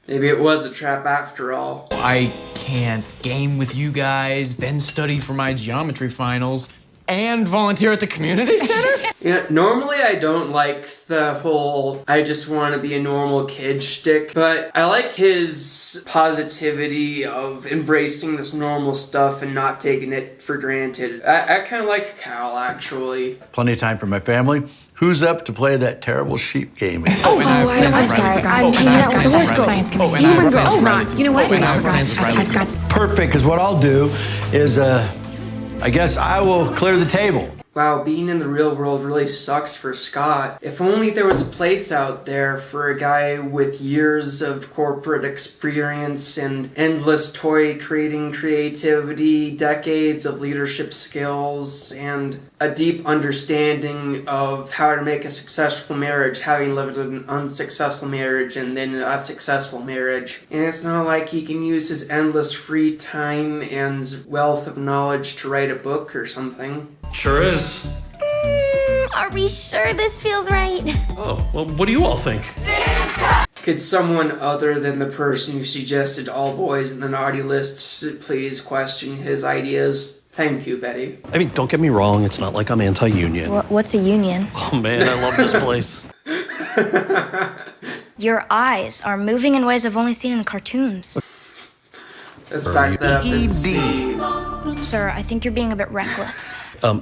Maybe it was a trap after all. I can't game with you guys, then study for my geometry finals, and volunteer at the community center? Yeah, normally I don't like the whole I just want to be a normal kid shtick, but I like his positivity of embracing this normal stuff and not taking it for granted. I kind of like Cal, actually. Plenty of time for my family. Who's up to play that terrible sheep game? I'm sorry. I'm hanging out with the horse girl. Human girl. Oh, not. You know what? I've got. Perfect, because what I'll do is, I guess I will clear the table. Wow, being in the real world really sucks for Scott. If only there was a place out there for a guy with years of corporate experience and endless toy creating creativity, decades of leadership skills, and a deep understanding of how to make a successful marriage, having lived an unsuccessful marriage and then a successful marriage. And it's not like he can use his endless free time and wealth of knowledge to write a book or something. Sure is. Are we sure this feels right? Oh, well, what do you all think? Could someone other than the person who suggested all boys in the naughty lists please question his ideas? Thank you, Betty. I mean, don't get me wrong, it's not like I'm anti-union. What's a union? Oh man, I love this place. Your eyes are moving in ways I've only seen in cartoons. Let's back that up and see. Sir, I think you're being a bit reckless.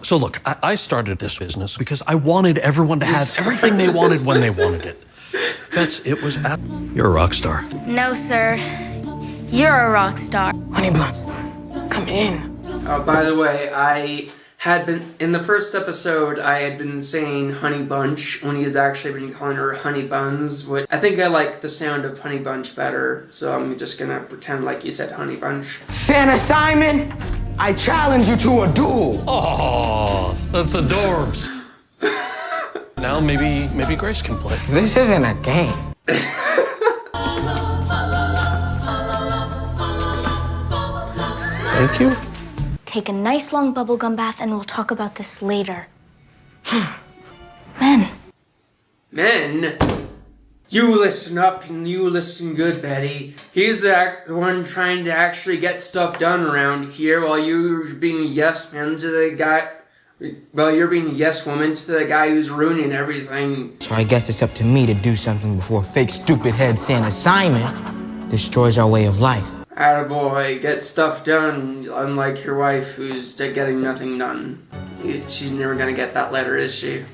So look, I started this business because I wanted everyone to have everything they wanted when they wanted it. You're a rock star. No, sir. You're a rock star. Honey Buns, come in. Oh, by the way, I had been, in the first episode, I had been saying Honey Bunch when he has actually been calling her Honey Buns, which I think I like the sound of Honey Bunch better, so I'm just gonna pretend like you said Honey Bunch. Santa Simon, I challenge you to a duel. Oh, that's adorbs. Now maybe Grace can play. This isn't a game. Thank you. Take a nice long bubblegum bath and we'll talk about this later. Men. Men? You listen up and you listen good, Betty. He's the one trying to actually get stuff done around here while you're being a yes man to the guy. Well, you're being a yes woman to the guy who's ruining everything. So I guess it's up to me to do something before fake stupid head Santa Simon destroys our way of life. Attaboy, get stuff done, unlike your wife who's getting nothing done. She's never gonna get that letter, is she?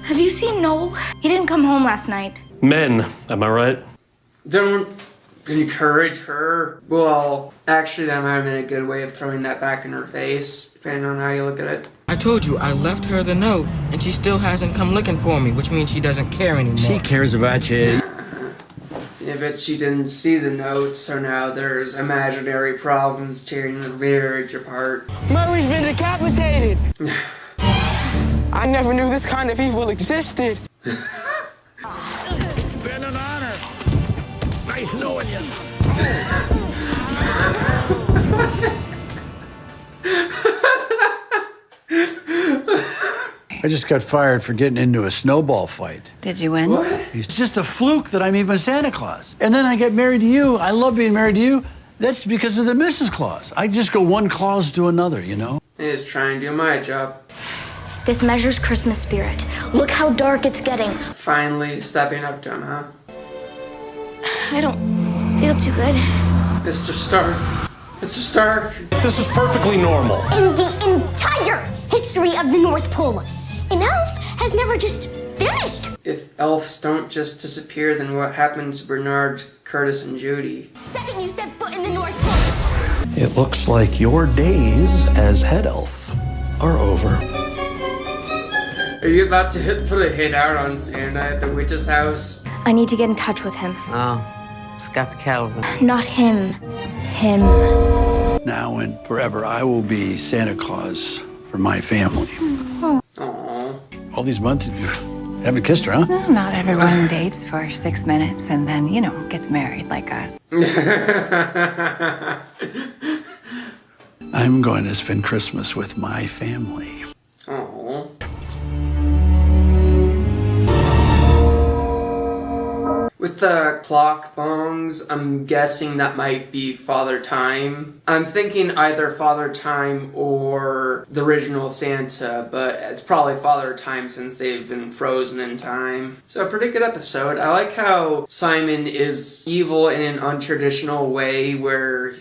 Have you seen Noel? He didn't come home last night. Men, am I right? Don't encourage her. Well, actually, that might have been a good way of throwing that back in her face, depending on how you look at it. I told you, I left her the note, and she still hasn't come looking for me, which means she doesn't care anymore. She cares about you. Yeah, but she didn't see the note, so now there's imaginary problems tearing the marriage apart. Murray's been decapitated! I never knew this kind of evil existed. It's been an honor. Nice knowing you. I just got fired for getting into a snowball fight. Did you win? What? It's just a fluke that I'm even Santa Claus. And then I get married to you. I love being married to you. That's because of the Mrs. Claus. I just go one Claus to another, you know? He's trying to do my job. This measures Christmas spirit. Look how dark it's getting. Finally stepping up to him, huh? I don't feel too good. Mr. Stark. Mr. Stark. This is perfectly normal. In the entire history of the North Pole, an elf has never just vanished. If elves don't just disappear, then what happened to Bernard, Curtis, and Judy? Second you step foot in the North Pole. It looks like your days as head elf are over. Are you about to put a hit out on Santa at the witch's house? I need to get in touch with him. Oh, Scott Calvin. Not him. Him. Now and forever, I will be Santa Claus for my family. Aww. All these months, you haven't kissed her, huh? Well, not everyone dates for 6 minutes and then, gets married like us. I'm going to spend Christmas with my family. Aww. With the clock bongs, I'm guessing that might be Father Time. I'm thinking either Father Time or the original Santa, but it's probably Father Time since they've been frozen in time. So a pretty good episode. I like how Simon is evil in an untraditional way where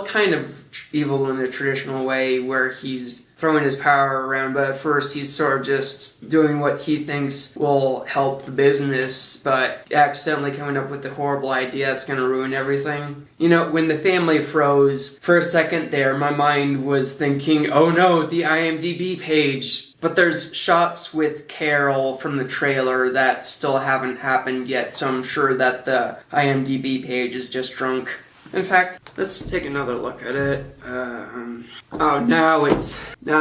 kind of evil in a traditional way where he's throwing his power around, but at first he's sort of just doing what he thinks will help the business, but accidentally coming up with the horrible idea that's going to ruin everything. When the family froze, for a second there, my mind was thinking, oh no, the IMDb page. But there's shots with Carol from the trailer that still haven't happened yet, so I'm sure that the IMDb page is just drunk. In fact, let's take another look at it. Now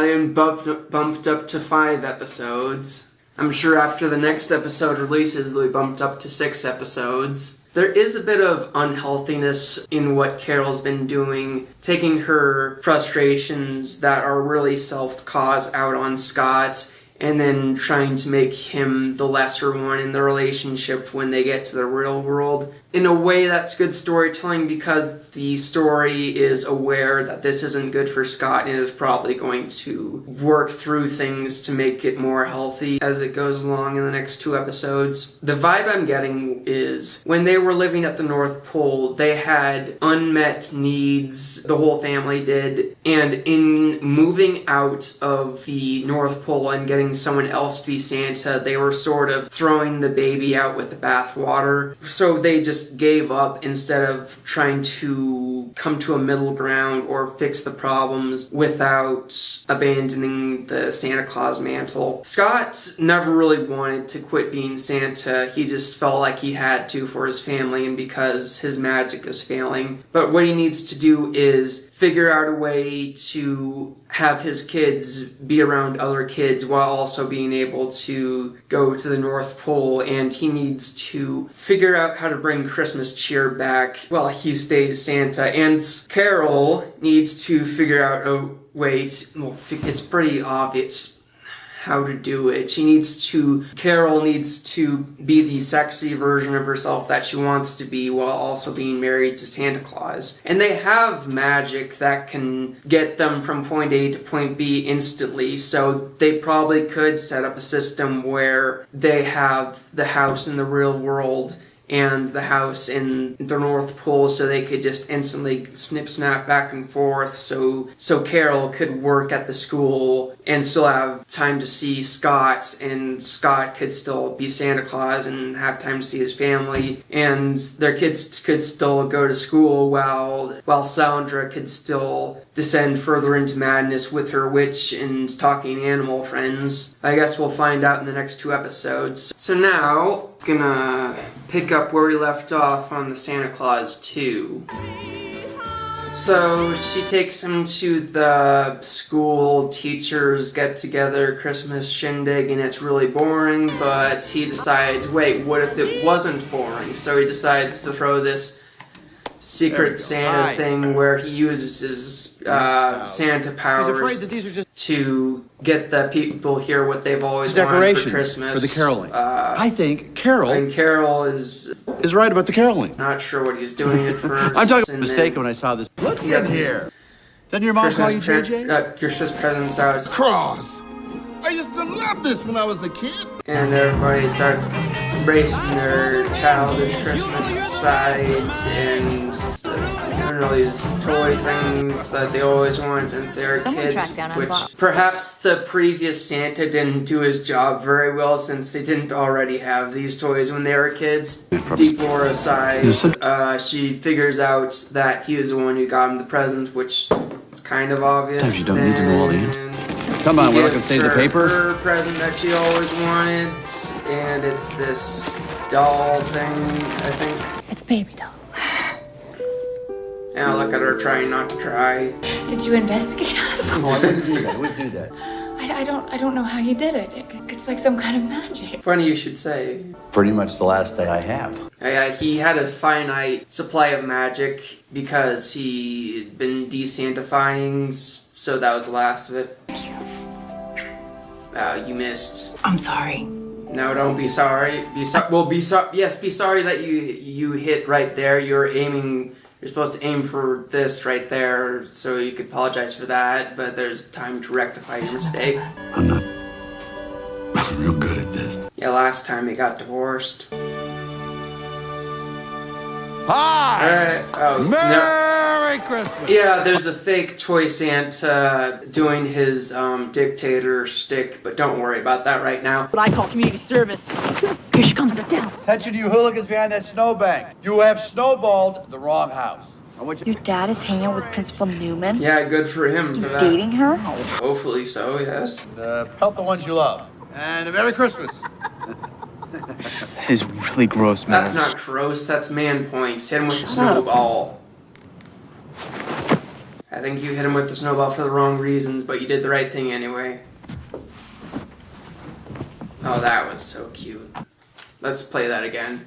they've bumped up to 5 episodes. I'm sure after the next episode releases, they'll be bumped up to 6 episodes. There is a bit of unhealthiness in what Carol's been doing, taking her frustrations that are really self-caused out on Scott, and then trying to make him the lesser one in the relationship when they get to the real world. In a way, that's good storytelling because the story is aware that this isn't good for Scott and is probably going to work through things to make it more healthy as it goes along in the next 2 episodes. The vibe I'm getting is when they were living at the North Pole, they had unmet needs, the whole family did, and in moving out of the North Pole and getting someone else to be Santa, they were sort of throwing the baby out with the bathwater. So they just gave up instead of trying to come to a middle ground or fix the problems without abandoning the Santa Claus mantle. Scott never really wanted to quit being Santa. He just felt like he had to for his family and because his magic is failing. But what he needs to do is figure out a way to have his kids be around other kids while also being able to go to the North Pole, and he needs to figure out how to bring Christmas cheer back while he stays Santa. And Carol needs to figure out a way to, it's pretty obvious how to do it. Carol needs to be the sexy version of herself that she wants to be while also being married to Santa Claus. And they have magic that can get them from point A to point B instantly, so they probably could set up a system where they have the house in the real world and the house in the North Pole so they could just instantly snip-snap back and forth so Carol could work at the school and still have time to see Scott, and Scott could still be Santa Claus and have time to see his family, and their kids could still go to school while Sandra could still descend further into madness with her witch and talking animal friends. I guess we'll find out in the next 2 episodes. So now, gonna pick up where we left off on the Santa Claus 2. So she takes him to the school teachers get-together Christmas shindig, and it's really boring, but he decides, wait, what if it wasn't boring? So he decides to throw this Secret Santa thing where he uses his Santa powers to get the people here what they've always wanted for Christmas. For the caroling. I think Carol... And Carol is right about the caroling. Not sure what he's doing at first. I'm talking mistaken when I saw this. What's in here? Doesn't your mom call you JJ? Christmas presents out. Cross. I used to love this when I was a kid. And everybody starts embracing their childish Christmas sides and I don't know, these toy things that they always want since they were kids, which perhaps the previous Santa didn't do his job very well since they didn't already have these toys when they were kids. Deep lore aside, she figures out that he was the one who got him the presents, which is kind of obvious. Sometimes you don't need to know all the answers. Come on, we're not gonna save the paper. Her present that she always wanted, and it's this doll thing, I think. It's baby doll. Yeah, look at her trying not to cry. Did you investigate us? No, I wouldn't do that. I wouldn't do that. I don't know how you did it. It's like some kind of magic. Funny you should say. Pretty much the last day I have. He had a finite supply of magic because he'd been desantifying, so that was the last of it. You missed. I'm sorry. No, don't be sorry. Be sorry that you hit right there. You're supposed to aim for this right there, so you could apologize for that, but there's time to rectify your mistake. I'm real good at this. Yeah, last time he got divorced. Hi! Oh, Merry Christmas! Yeah, there's a fake toy Santa doing his dictator shtick, but don't worry about that right now. What I call community service. Here she comes, look down. Attention to you hooligans behind that snowbank. You have snowballed the wrong house. Your dad is hanging out with Principal Newman? Yeah, good for him for that. Dating her? Hopefully so, yes. Help the ones you love. And a Merry Christmas. That is really gross, man. That's not gross, that's man points. Hit him with the snowball. I think you hit him with the snowball for the wrong reasons, but you did the right thing anyway. Oh, that was so cute. Let's play that again.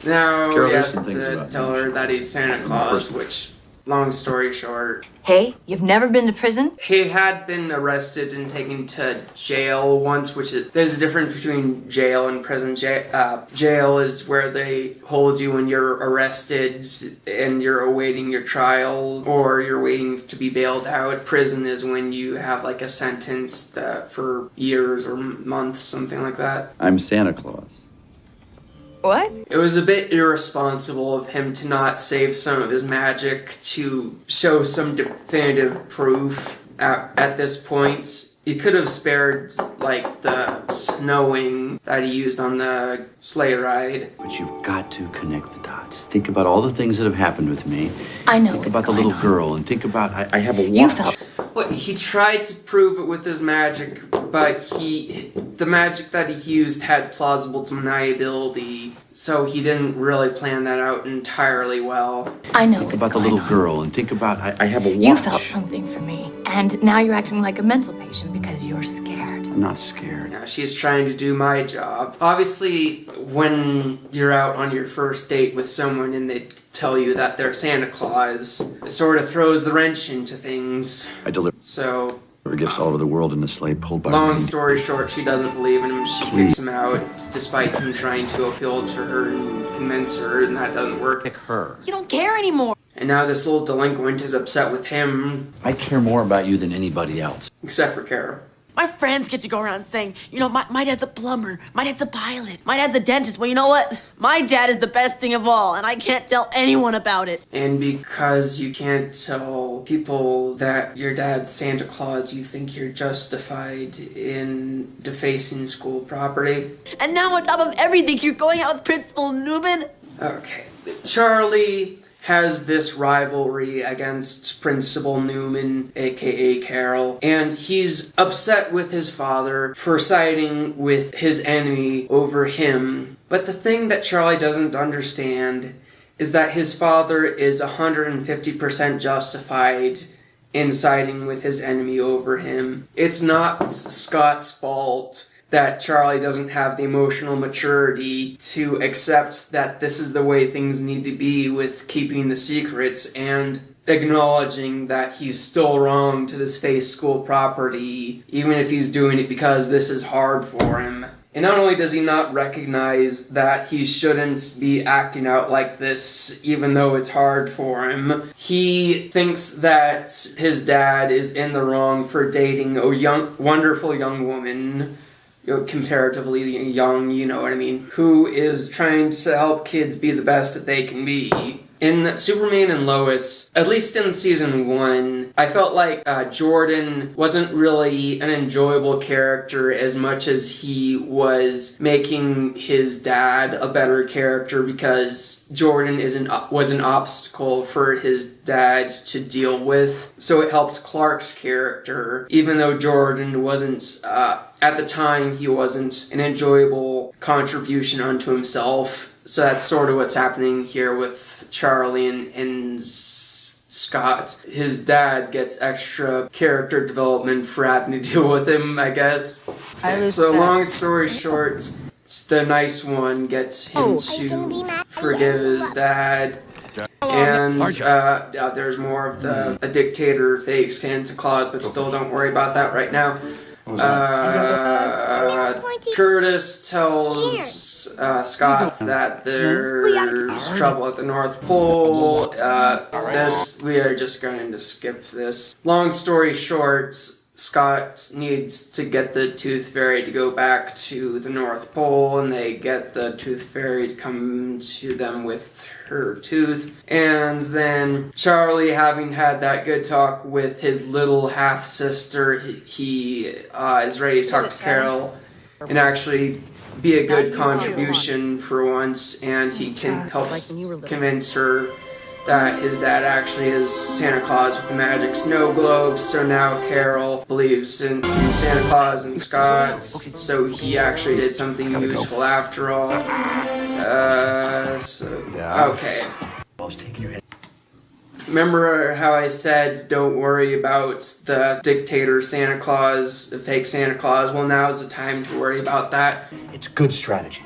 Now he has to tell her that he's Santa Claus, which, long story short... Hey, you've never been to prison? He had been arrested and taken to jail once, there's a difference between jail and prison. Jail is where they hold you when you're arrested and you're awaiting your trial or you're waiting to be bailed out. Prison is when you have like a sentence for years or months, something like that. I'm Santa Claus. What? It was a bit irresponsible of him to not save some of his magic to show some definitive proof at this point. He could have spared, like, the snowing that he used on the sleigh ride. But you've got to connect the dots. Think about all the things that have happened with me. I know. Think about the little girl and think about, I have a watch. You felt... Well, he tried to prove it with his magic, but the magic that he used had plausible deniability, so he didn't really plan that out entirely well. I know. Think about the little girl and think about, I have a watch. You felt something for me, and now you're acting like a mental patient because you're scared. I'm not scared. Now she's trying to do my job. Obviously, when you're out on your first date with someone and they tell you that they're Santa Claus, it sort of throws the wrench into things. I deliver gifts all over the world in a sleigh pulled by Long wind. story short, she doesn't believe in him. She kicks him out, despite him trying to appeal to her and convince her, and that doesn't work. Pick her. You don't care anymore. And now this little delinquent is upset with him. I care more about you than anybody else. Except for Kara. My friends get to go around saying, you know, my dad's a plumber, my dad's a pilot, my dad's a dentist. Well, you know what? My dad is the best thing of all, and I can't tell anyone about it. And because you can't tell people that your dad's Santa Claus, you think you're justified in defacing school property. And now on top of everything, you're going out with Principal Newman? Okay. Charlie has this rivalry against Principal Newman, aka Carol, and he's upset with his father for siding with his enemy over him. But the thing that Charlie doesn't understand is that his father is 150% justified in siding with his enemy over him. It's not Scott's fault that Charlie doesn't have the emotional maturity to accept that this is the way things need to be with keeping the secrets and acknowledging that he's still wrong to deface school property, even if he's doing it because this is hard for him. And not only does he not recognize that he shouldn't be acting out like this, even though it's hard for him, he thinks that his dad is in the wrong for dating a wonderful young woman, comparatively young, you know what I mean, who is trying to help kids be the best that they can be. In Superman and Lois, at least in season 1, I felt like Jordan wasn't really an enjoyable character as much as he was making his dad a better character, because Jordan was an obstacle for his dad to deal with. So it helped Clark's character, even though Jordan wasn't, at the time, he wasn't an enjoyable contribution unto himself. So that's sort of what's happening here with Charlie and Scott. His dad gets extra character development for having to deal with him, I guess. So long story short, the nice one gets him to forgive his dad. And there's more of a dictator fake Santa Claus, but still don't worry about that right now. Curtis tells Scott that there's trouble at the North Pole. We are just going to skip this. Long story short, Scott needs to get the Tooth Fairy to go back to the North Pole, and they get the Tooth Fairy to come to them with her tooth. And then Charlie, having had that good talk with his little half-sister, he is ready to talk to Carol and actually be a good contribution for once, and he can help convince her that his dad actually is Santa Claus with the magic snow globes. So now Carol believes in Santa Claus and Scott, so he actually did something useful after all. Okay. Remember how I said don't worry about the dictator Santa Claus, the fake Santa Claus? Well, now's the time to worry about that. It's good strategy.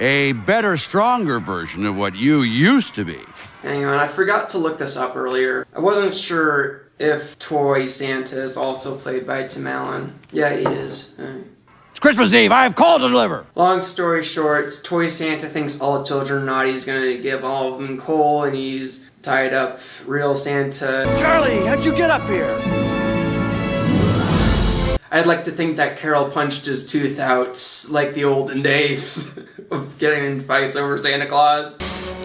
A better, stronger version of what you used to be. Hang on, I forgot to look this up earlier. I wasn't sure if Toy Santa is also played by Tim Allen. Yeah, he is. It's Christmas Eve. I have call to deliver. Long story short, Toy Santa thinks all the children are naughty. He's going to give all of them coal, and he's tied up real Santa. Charlie, how'd you get up here? I'd like to think that Carol punched his tooth out like the olden days of getting in fights over Santa Claus.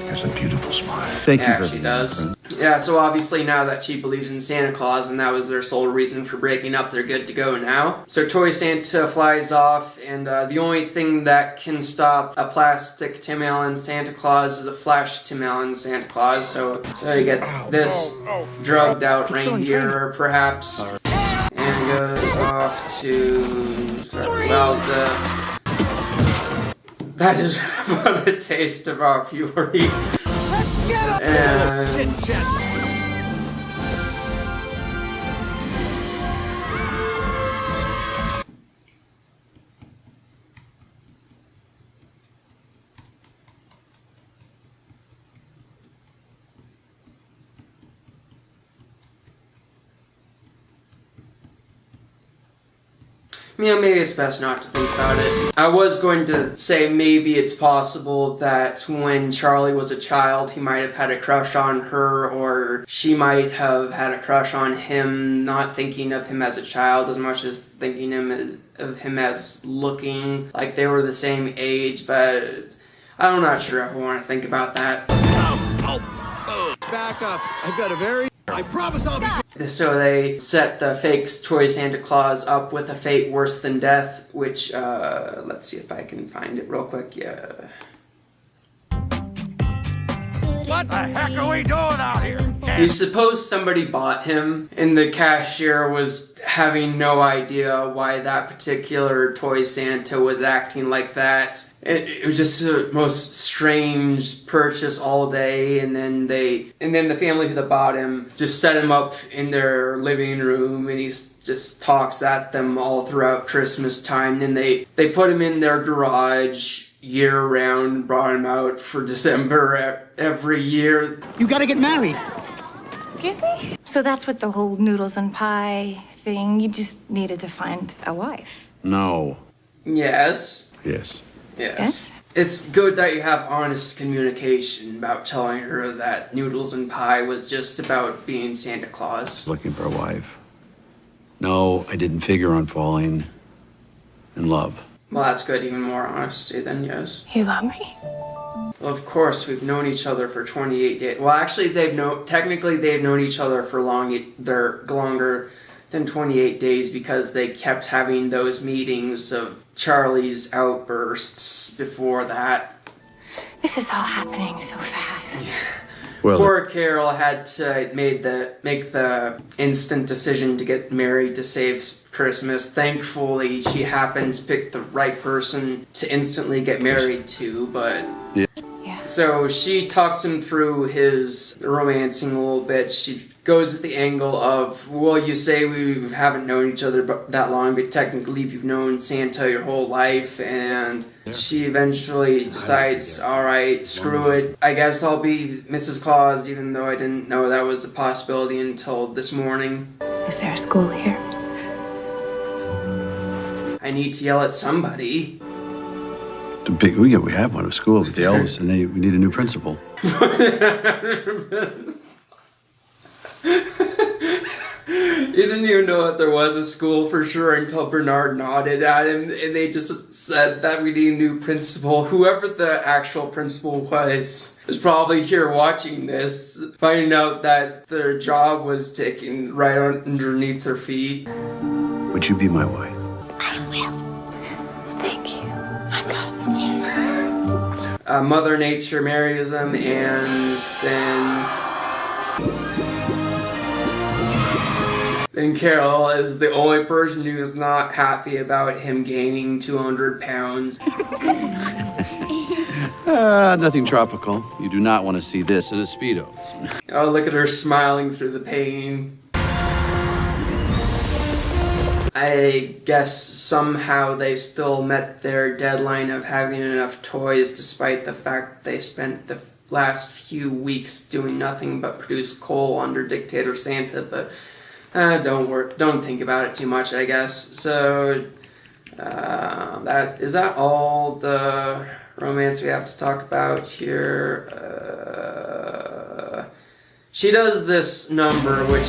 Has a beautiful smile. Thank you for she does. Yeah, so obviously now that she believes in Santa Claus and that was their sole reason for breaking up, they're good to go now. So Toy Santa flies off, and the only thing that can stop a plastic Tim Allen Santa Claus is a flash Tim Allen Santa Claus. So he gets this drugged out reindeer, perhaps, and goes off to... that is what a taste of our fury. Let's get up and maybe it's best not to think about it. I was going to say maybe it's possible that when Charlie was a child, he might have had a crush on her, or she might have had a crush on him, not thinking of him as a child as much as thinking of him as looking like they were the same age, but I'm not sure if I want to think about that. Back up. I've got a very... I promise I'll be... So they set the fake toy Santa Claus up with a fate worse than death, which, let's see if I can find it real quick, yeah. What the heck are we doing out here? You suppose somebody bought him, and the cashier was having no idea why that particular toy Santa was acting like that. It was just the most strange purchase all day, and then the family that bought him just set him up in their living room, and he just talks at them all throughout Christmas time. Then they put him in their garage year-round and brought him out for December every year. You gotta get married. Excuse me? So that's what the whole noodles and pie thing, you just needed to find a wife. No. Yes. Yes. Yes. It's good that you have honest communication about telling her that noodles and pie was just about being Santa Claus. Looking for a wife. No, I didn't figure on falling in love. Well, that's good. Even more honesty then, yes. You love me? Well, of course, we've known each other for 28 days. Well, actually, technically they've known each other for longer than 28 days because they kept having those meetings of Charlie's outbursts before that. This is all happening so fast. Well, poor Carol had to make the instant decision to get married to save Christmas. Thankfully, she happened to pick the right person to instantly get married to, but... Yeah. So she talks him through his romancing a little bit. She goes with the angle of, well, you say we haven't known each other that long, but technically you've known Santa your whole life, and she eventually decides, all right, screw it. I guess I'll be Mrs. Claus, even though I didn't know that was a possibility until this morning. Is there a school here? I need to yell at somebody. We have one at school, but they always, and we need a new principal. He didn't even know that there was a school for sure until Bernard nodded at him, and they just said that we need a new principal. Whoever the actual principal was probably here watching this, finding out that their job was taken right underneath their feet. Would you be my wife? I will. Thank you. I've got it from here. Mother Nature marries him, and then Carol is the only person who's not happy about him gaining 200 pounds. Nothing tropical. You do not want to see this in a Speedo. Oh, look at her smiling through the pain. I guess somehow they still met their deadline of having enough toys despite the fact they spent the last few weeks doing nothing but produce coal under Dictator Santa, but don't think about it too much, I guess. So, is that all the romance we have to talk about here? She does this number, which...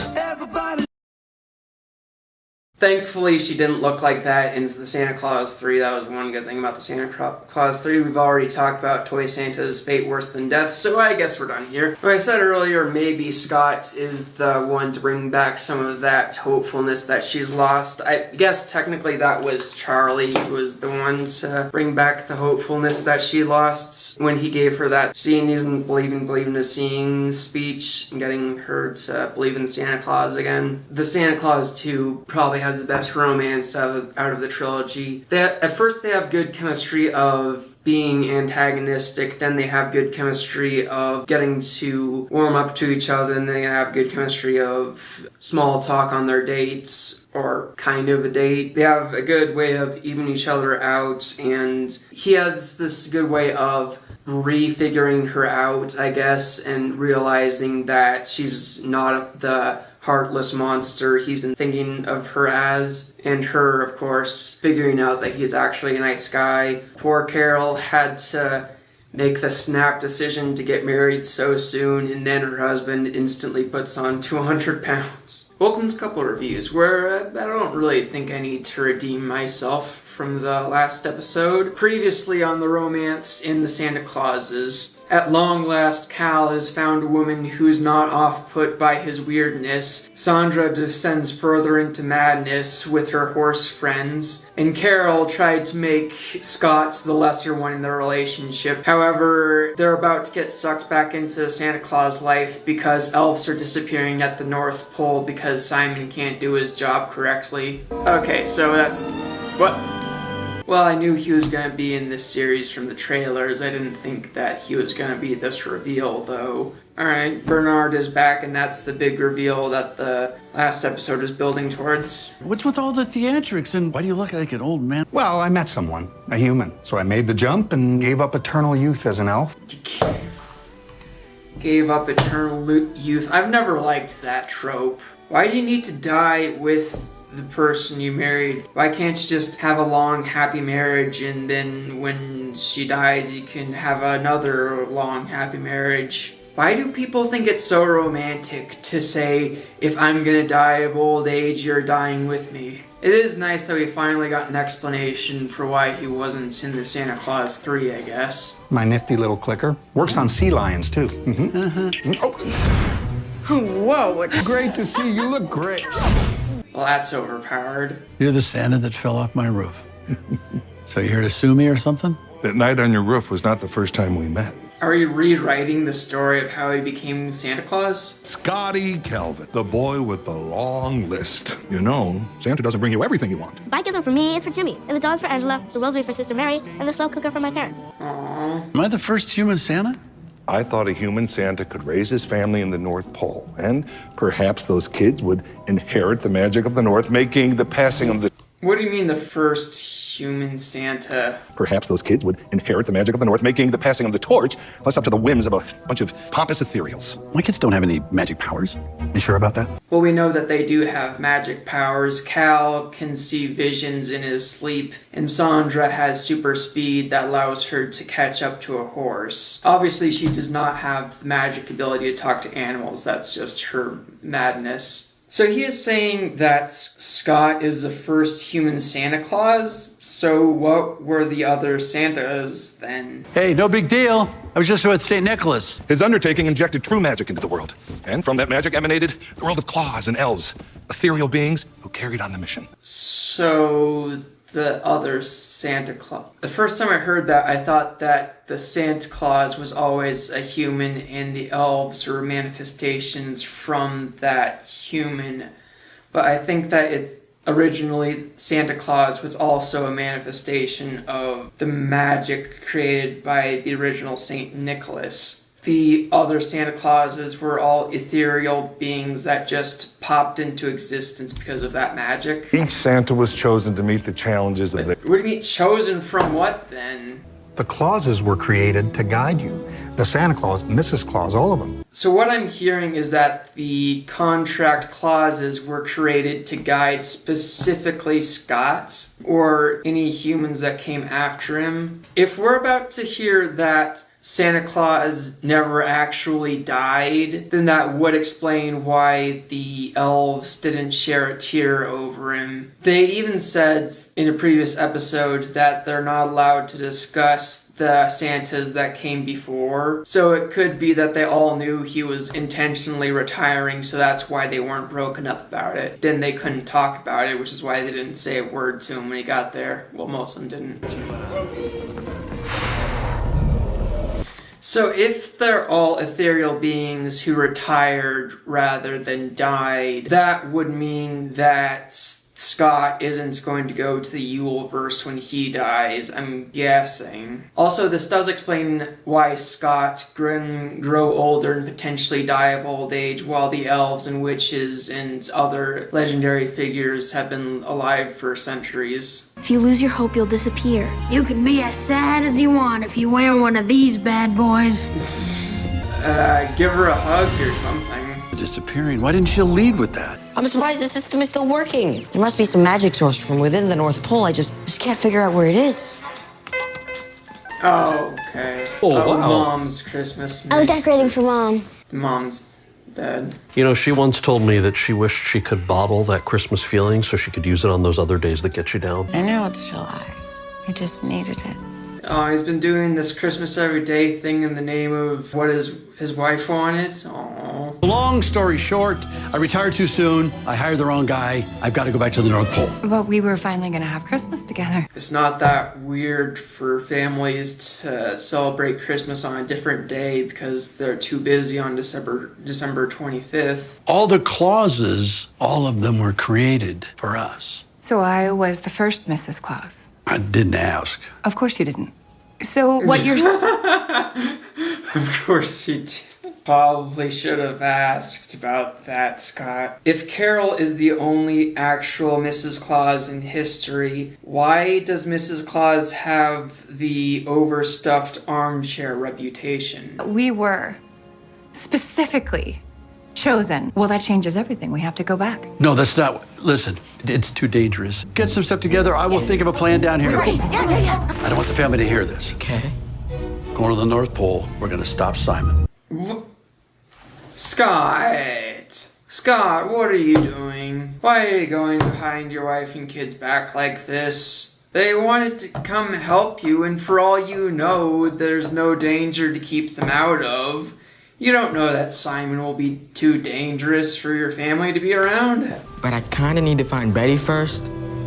Thankfully, she didn't look like that in the Santa Claus 3. That was one good thing about the Santa Claus 3. We've already talked about Toy Santa's fate worse than death, so I guess we're done here. Like I said earlier, maybe Scott is the one to bring back some of that hopefulness that she's lost. I guess technically that was Charlie who was the one to bring back the hopefulness that she lost when he gave her that seeing isn't believing is seeing speech and getting her to believe in Santa Claus again. The Santa Claus 2 probably has the best romance out of the trilogy. At first they have good chemistry of being antagonistic, then they have good chemistry of getting to warm up to each other, and they have good chemistry of small talk on their dates, or kind of a date. They have a good way of evening each other out, and he has this good way of refiguring her out, I guess, and realizing that she's not the heartless monster he's been thinking of her as, and her, of course, figuring out that he's actually a nice guy. Poor Carol had to make the snap decision to get married so soon, and then her husband instantly puts on 200 pounds. Welcome to Couple Reviews, where I don't really think I need to redeem myself from the last episode. Previously on the romance in the Santa Clauses, at long last Cal has found a woman who's not off-put by his weirdness. Sandra descends further into madness with her horse friends, and Carol tried to make Scott the lesser one in the relationship. However, they're about to get sucked back into the Santa Claus life because elves are disappearing at the North Pole because Simon can't do his job correctly. Okay, so that's... what? Well, I knew he was going to be in this series from the trailers. I didn't think that he was going to be this reveal, though. Alright, Bernard is back, and that's the big reveal that the last episode is building towards. What's with all the theatrics, and why do you look like an old man? Well, I met someone, a human, so I made the jump and gave up eternal youth as an elf. Gave up eternal youth. I've never liked that trope. Why do you need to die with the person you married? Why can't you just have a long, happy marriage, and then when she dies, you can have another long, happy marriage? Why do people think it's so romantic to say, if I'm gonna die of old age, you're dying with me? It is nice that we finally got an explanation for why he wasn't in the Santa Claus 3, I guess. My nifty little clicker. Works on sea lions, too. Whoa, it's great to see you. Look great. Well, that's overpowered. You're the Santa that fell off my roof. So you're here to sue me or something? That night on your roof was not the first time we met. Are you rewriting the story of how he became Santa Claus? Scotty Calvin, the boy with the long list. You know, Santa doesn't bring you everything you want. If I get them for me, it's for Jimmy, and the doll's for Angela, the rosary for Sister Mary, and the slow cooker for my parents. Aww. Am I the first human Santa? I thought a human Santa could raise his family in the North Pole, and perhaps those kids would inherit the magic of the North, making the passing of the... What do you mean the first human Santa? Perhaps those kids would inherit the magic of the North, making the passing of the torch less up to the whims of a bunch of pompous ethereals. My kids don't have any magic powers. You sure about that? Well, we know that they do have magic powers. Cal can see visions in his sleep, and Sandra has super speed that allows her to catch up to a horse. Obviously, she does not have the magic ability to talk to animals. That's just her madness. So he is saying that Scott is the first human Santa Claus, so what were the other Santas then? Hey, no big deal. I was just with St. Nicholas. His undertaking injected true magic into the world, and from that magic emanated the world of claws and elves, ethereal beings who carried on the mission. So the other Santa Claus. The first time I heard that, I thought that the Santa Claus was always a human and the elves were manifestations from that human. But I think that originally Santa Claus was also a manifestation of the magic created by the original St. Nicholas. The other Santa Clauses were all ethereal beings that just popped into existence because of that magic. Each Santa was chosen to meet the challenges of the... What do you mean, chosen from what, then? The clauses were created to guide you. The Santa Claus, the Mrs. Claus, all of them. So what I'm hearing is that the contract clauses were created to guide specifically Scott or any humans that came after him. If we're about to hear that Santa Claus never actually died, then that would explain why the elves didn't share a tear over him. They even said in a previous episode that they're not allowed to discuss the Santas that came before. So it could be that they all knew he was intentionally retiring, so that's why they weren't broken up about it. Then they couldn't talk about it, which is why they didn't say a word to him when he got there. Well, most of them didn't. So if they're all ethereal beings who retired rather than died, that would mean that Scott isn't going to go to the Yuleverse when he dies, I'm guessing. Also, this does explain why Scott grow older and potentially die of old age, while the elves and witches and other legendary figures have been alive for centuries. If you lose your hope, you'll disappear. You can be as sad as you want if you wear one of these bad boys. Give her a hug or something. Disappearing. Why didn't you lead with that? I'm surprised the system is still working. There must be some magic source from within the North Pole. I just can't figure out where it is. Oh, okay. Oh, wow. Mom's Christmas. I was decorating for Mom. Mom's bed. You know, she once told me that she wished she could bottle that Christmas feeling so she could use it on those other days that get you down. I know it's July. I just needed it. Oh, he's been doing this Christmas every day thing in the name of what his wife wanted. Aww. Long story short, I retired too soon. I hired the wrong guy. I've got to go back to the North Pole. But we were finally going to have Christmas together. It's not that weird for families to celebrate Christmas on a different day because they're too busy on December 25th. All the clauses, all of them were created for us. So I was the first Mrs. Claus. I didn't ask. Of course you didn't. So what you're... Of course you did. Probably should have asked about that, Scott. If Carol is the only actual Mrs. Claus in history, why does Mrs. Claus have the overstuffed armchair reputation? We were specifically chosen. Well, that changes everything. We have to go back. No, that's not. Listen, it's too dangerous. Get some stuff together. I will think of a plan down here. Right. Yeah. I don't want the family to hear this. Okay. Going to the North Pole, we're going to stop Simon. Scott, what are you doing? Why are you going behind your wife and kids' back like this? They wanted to come help you, and for all you know, there's no danger to keep them out of. You don't know that Simon will be too dangerous for your family to be around. But I kind of need to find Betty first.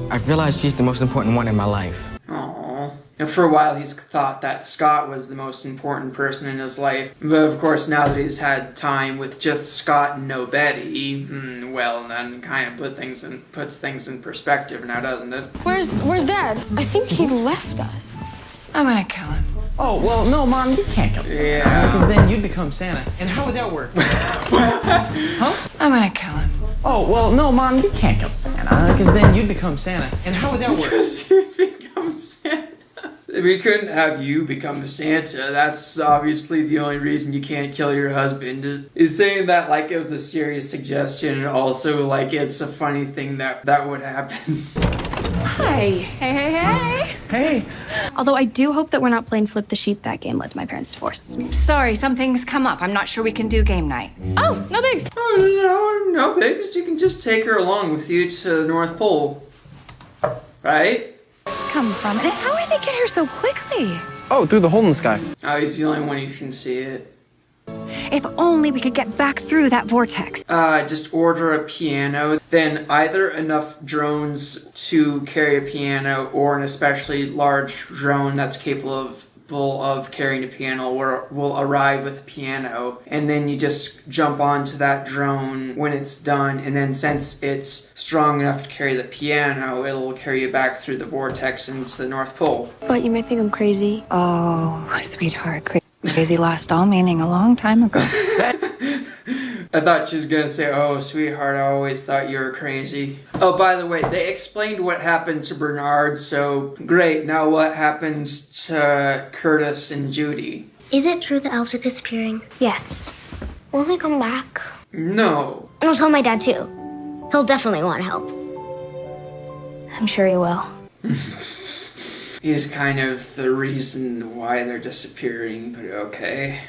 I've realized she's the most important one in my life. Aww. And for a while, he's thought that Scott was the most important person in his life. But of course, now that he's had time with just Scott and no Betty, well, then kind of puts things in perspective now, doesn't it? Where's Dad? I think he left us. I'm gonna kill him. Oh, well, no, Mom, you can't kill Santa. Yeah. Because then you'd become Santa. And how would that work? Huh? I'm gonna kill him. Oh, well, no, Mom, you can't kill Santa. Because then you'd become Santa. And how would that work? Because you'd become Santa. We couldn't have you become Santa. That's obviously the only reason you can't kill your husband. Is saying that like it was a serious suggestion and also like it's a funny thing that would happen. Hi. Hey. Hey. Although I do hope that we're not playing Flip the Sheep. That game led to my parents' divorce. Sorry, something's come up. I'm not sure we can do game night. Oh, no bigs. Oh, no bigs. You can just take her along with you to the North Pole. Right? Where's come from? And how did they get here so quickly? Oh, through the hole in the sky. Oh, he's the only one who can see it. If only we could get back through that vortex. Just order a piano, then either enough drones to carry a piano or an especially large drone that's capable of carrying a piano will arrive with a piano, and then you just jump onto that drone when it's done, and then since it's strong enough to carry the piano, it'll carry you back through the vortex into the North Pole. But you may think I'm crazy. Oh, sweetheart, crazy lost all meaning a long time ago. I thought she was gonna say, oh, sweetheart, I always thought you were crazy. Oh, by the way, they explained what happened to Bernard, so great. Now what happens to Curtis and Judy? Is it true the elves are disappearing? Yes. Will they come back? No. And I'll tell my dad too. He'll definitely want help. I'm sure he will. He's kind of the reason why they're disappearing, but okay.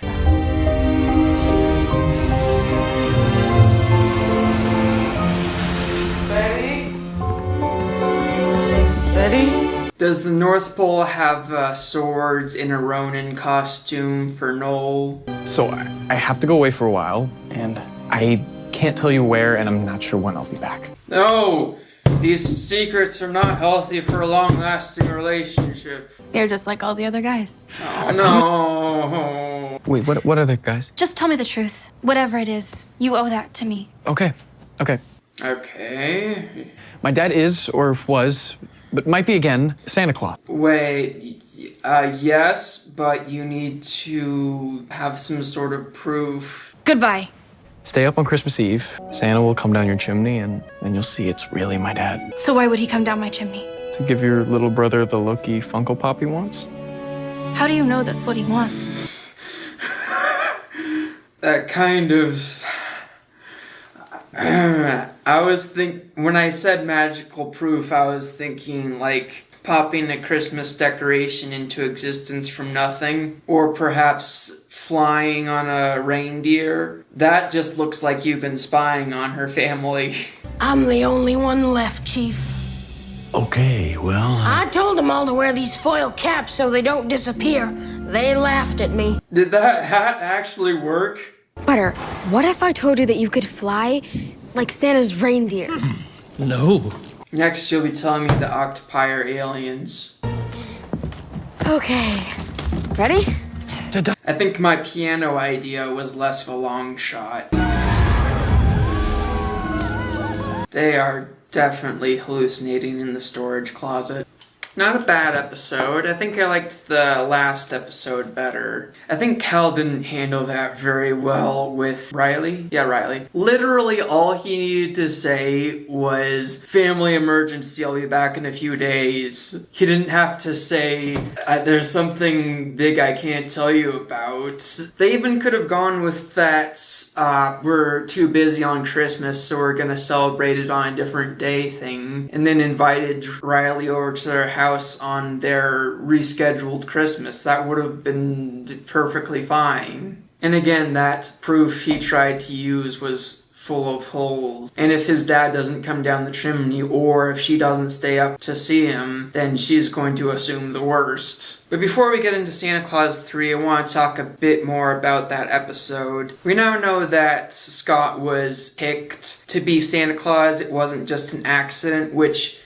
Betty? Does the North Pole have swords in a Ronin costume for Noel? So I have to go away for a while, and I can't tell you where, and I'm not sure when I'll be back. No! These secrets are not healthy for a long-lasting relationship. You're just like all the other guys. Oh, no. Wait, what other guys? Just tell me the truth. Whatever it is, you owe that to me. Okay. Okay. My dad is, or was, but might be again, Santa Claus. Wait, yes, but you need to have some sort of proof. Goodbye. Stay up on Christmas Eve. Santa will come down your chimney, and then you'll see it's really my dad. So why would he come down my chimney? To give your little brother the looky Funko Pop he wants? How do you know that's what he wants? That kind of When I said magical proof, I was thinking like popping a Christmas decoration into existence from nothing, or perhaps flying on a reindeer. That just looks like you've been spying on her family. I'm the only one left, Chief. Okay, well... I told them all to wear these foil caps so they don't disappear. They laughed at me. Did that hat actually work? Butter, what if I told you that you could fly like Santa's reindeer? No. Next, you'll be telling me the octopi are aliens. Okay. Ready? I think my piano idea was less of a long shot. They are definitely hallucinating in the storage closet. Not a bad episode. I think I liked the last episode better. I think Cal didn't handle that very well with Riley. Yeah, Riley. Literally all he needed to say was, family emergency, I'll be back in a few days. He didn't have to say, there's something big I can't tell you about. They even could have gone with that, we're too busy on Christmas, so we're gonna celebrate it on a different day thing. And then invited Riley over to their house on their rescheduled Christmas. That would have been perfectly fine. And again, that proof he tried to use was full of holes. And if his dad doesn't come down the chimney, or if she doesn't stay up to see him, then she's going to assume the worst. But before we get into Santa Claus 3, I want to talk a bit more about that episode. We now know that Scott was picked to be Santa Claus. It wasn't just an accident, which...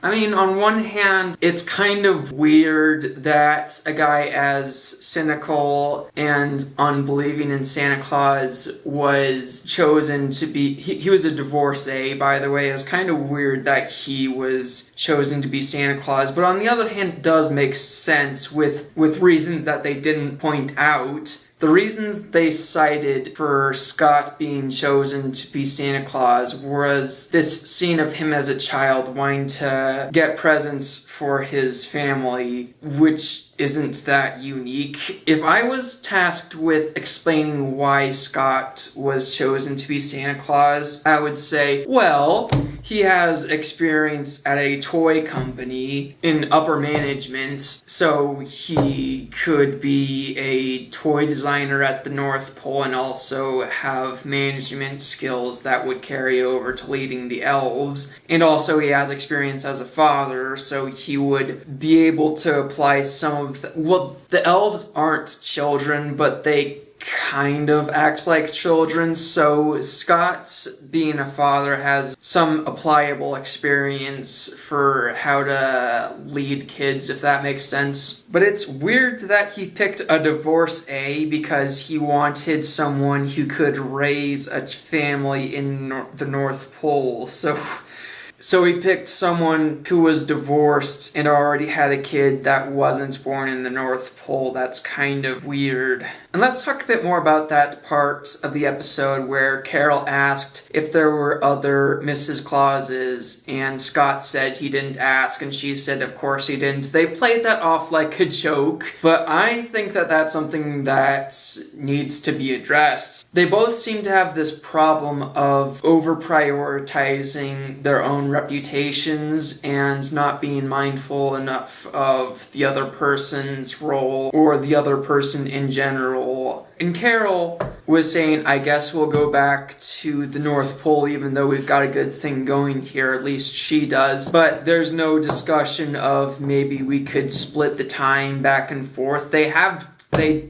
I mean, on one hand, it's kind of weird that a guy as cynical and unbelieving in Santa Claus was chosen to be... He was a divorcee, by the way. It's kind of weird that he was chosen to be Santa Claus. But on the other hand, it does make sense with reasons that they didn't point out. The reasons they cited for Scott being chosen to be Santa Claus was this scene of him as a child wanting to get presents for his family, which isn't that unique. If I was tasked with explaining why Scott was chosen to be Santa Claus, I would say, well, he has experience at a toy company in upper management, so he could be a toy designer at the North Pole and also have management skills that would carry over to leading the elves. And also he has experience as a father, so he would be able to apply some of the elves aren't children, but they kind of act like children, so Scott, being a father, has some applicable experience for how to lead kids, if that makes sense. But it's weird that he picked a divorcee because he wanted someone who could raise a family in the North Pole, So he picked someone who was divorced and already had a kid that wasn't born in the North Pole. That's kind of weird. And let's talk a bit more about that part of the episode where Carol asked if there were other Mrs. Clauses, and Scott said he didn't ask, and she said of course he didn't. They played that off like a joke, but I think that that's something that needs to be addressed. They both seem to have this problem of over-prioritizing their own reputations and not being mindful enough of the other person's role or the other person in general. And Carol was saying, I guess we'll go back to the North Pole even though we've got a good thing going here, at least she does. But there's no discussion of maybe we could split the time back and forth. They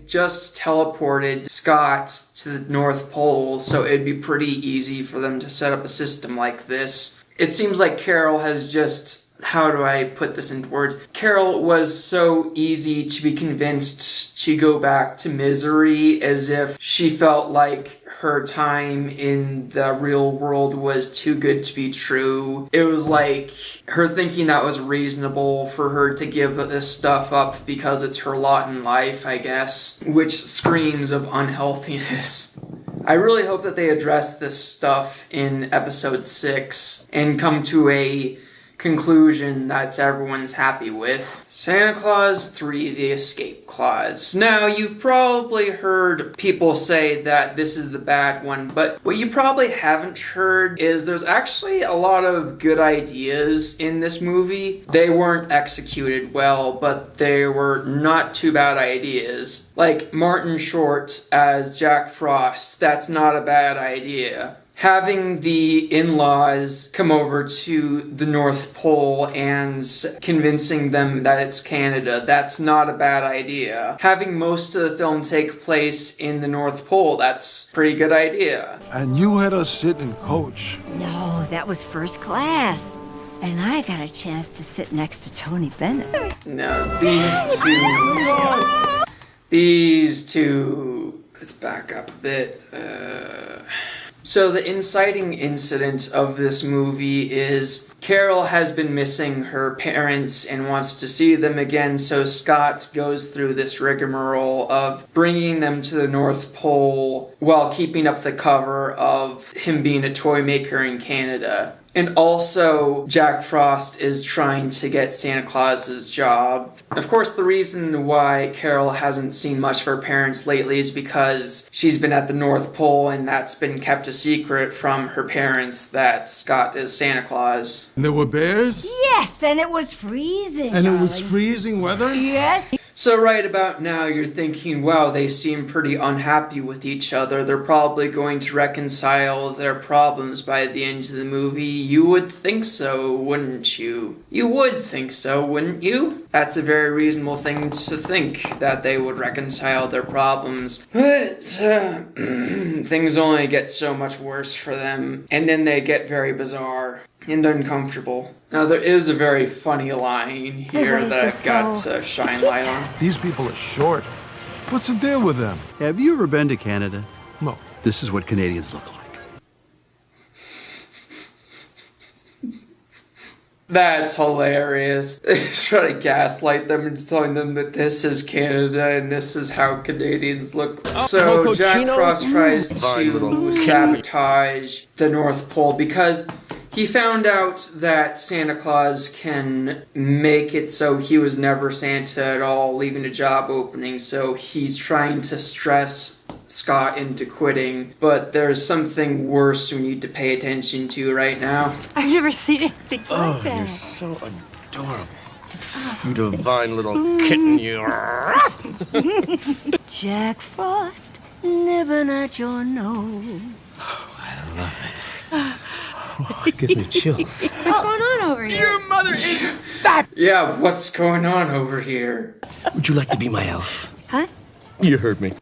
just teleported Scott to the North Pole, so it'd be pretty easy for them to set up a system like this. It seems like Carol has just... How do I put this into words? Carol was so easy to be convinced to go back to misery, as if she felt like her time in the real world was too good to be true. It was like her thinking that was reasonable for her to give this stuff up because it's her lot in life, I guess, which screams of unhealthiness. I really hope that they address this stuff in episode 6 and come to a conclusion that everyone's happy with. Santa Claus 3, The Escape Clause. Now, you've probably heard people say that this is the bad one, but what you probably haven't heard is there's actually a lot of good ideas in this movie. They weren't executed well, but they were not too bad ideas. Like Martin Short as Jack Frost, that's not a bad idea. Having the in-laws come over to the North Pole and convincing them that it's Canada, that's not a bad idea. Having most of the film take place in the North Pole, that's a pretty good idea. And you had us sit and coach. No, that was first class. And I got a chance to sit next to Tony Bennett. No, these two, let's back up a bit. So the inciting incident of this movie is Carol has been missing her parents and wants to see them again, so Scott goes through this rigmarole of bringing them to the North Pole while keeping up the cover of him being a toy maker in Canada. And also, Jack Frost is trying to get Santa Claus's job. Of course, the reason why Carol hasn't seen much of her parents lately is because she's been at the North Pole and that's been kept a secret from her parents that Scott is Santa Claus. And there were bears? Yes, and it was freezing. And it was freezing weather? Yes. So right about now, you're thinking, wow, they seem pretty unhappy with each other. They're probably going to reconcile their problems by the end of the movie. You would think so, wouldn't you? You would think so, wouldn't you? That's a very reasonable thing to think, that they would reconcile their problems. But things only get so much worse for them, and then they get very bizarre and uncomfortable. Now, there is a very funny line here that I've got to shine light on. These people are short. What's the deal with them? Have you ever been to Canada? No. This is what Canadians look like. That's hilarious. They try to gaslight them and telling them that this is Canada and this is how Canadians look. So Jack Frost tries to sabotage the North Pole because he found out that Santa Claus can make it so he was never Santa at all, leaving a job opening, so he's trying to stress Scott into quitting. But there's something worse we need to pay attention to right now. I've never seen anything like that. You're so adorable. You divine little kitten, you. Jack Frost, nibbling at your nose. Oh, I love it. Oh, it gives me chills. What's going on over here? Your mother is fat! Yeah, what's going on over here? Would you like to be my elf? Huh? You heard me.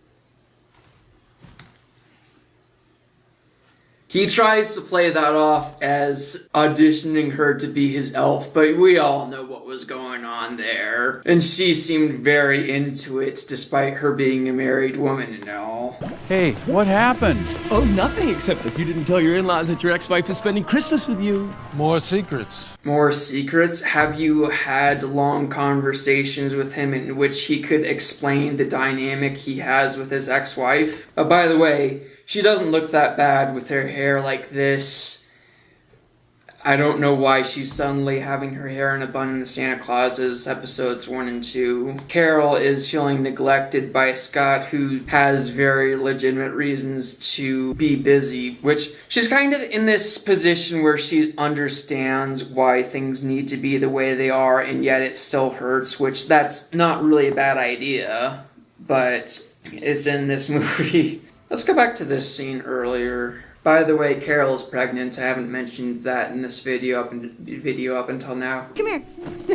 He tries to play that off as auditioning her to be his elf, but we all know what was going on there. And she seemed very into it, despite her being a married woman and all. Hey, what happened? Oh, nothing, except that you didn't tell your in-laws that your ex-wife is spending Christmas with you. More secrets. More secrets? Have you had long conversations with him in which he could explain the dynamic he has with his ex-wife? Oh, by the way, she doesn't look that bad with her hair like this. I don't know why she's suddenly having her hair in a bun in the Santa Clauses episodes 1 and 2. Carol is feeling neglected by Scott, who has very legitimate reasons to be busy, which she's kind of in this position where she understands why things need to be the way they are, and yet it still hurts, which that's not really a bad idea, but is in this movie. Let's go back to this scene earlier. By the way, Carol is pregnant. I haven't mentioned that in this video up until now. Come here.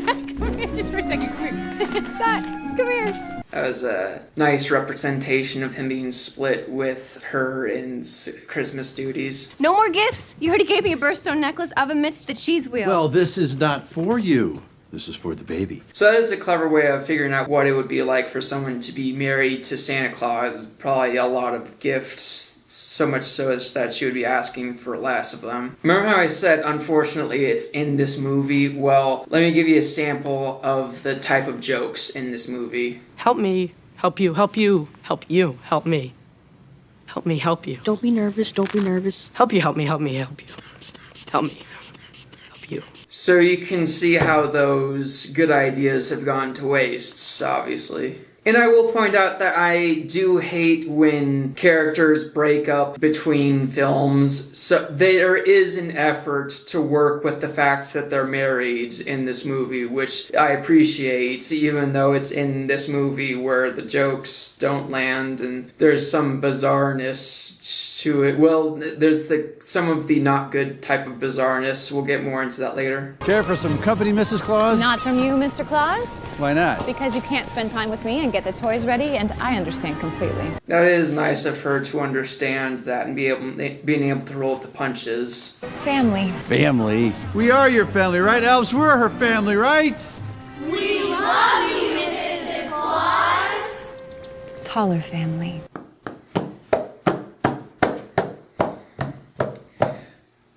Come here just for a second. Come here. Scott, come here. That was a nice representation of him being split with her in Christmas duties. No more gifts. You already gave me a birthstone necklace. I've admitted that she's wheel. Well, this is not for you. This is for the baby. So that is a clever way of figuring out what it would be like for someone to be married to Santa Claus. Probably a lot of gifts. So much so that she would be asking for less of them. Remember how I said, unfortunately, it's in this movie? Well, let me give you a sample of the type of jokes in this movie. Help me. Help you. Help you. Help you. Help me. Help me. Help you. Don't be nervous. Don't be nervous. Help you. Help me. Help me. Help you. Help me. Help you. So you can see how those good ideas have gone to waste, obviously. And I will point out that I do hate when characters break up between films. So there is an effort to work with the fact that they're married in this movie, which I appreciate, even though it's in this movie where the jokes don't land and there's some bizarreness to it. Well, there's some of the not good type of bizarreness. We'll get more into that later. Care for some company, Mrs. Claus? Not from you, Mr. Claus. Why not? Because you can't spend time with me and get the toys ready, and I understand completely. That is nice of her to understand that and being able to roll with the punches. Family. Family? We are your family, right, Elves? We're her family, right? We love you, Mrs. Claus! Taller family.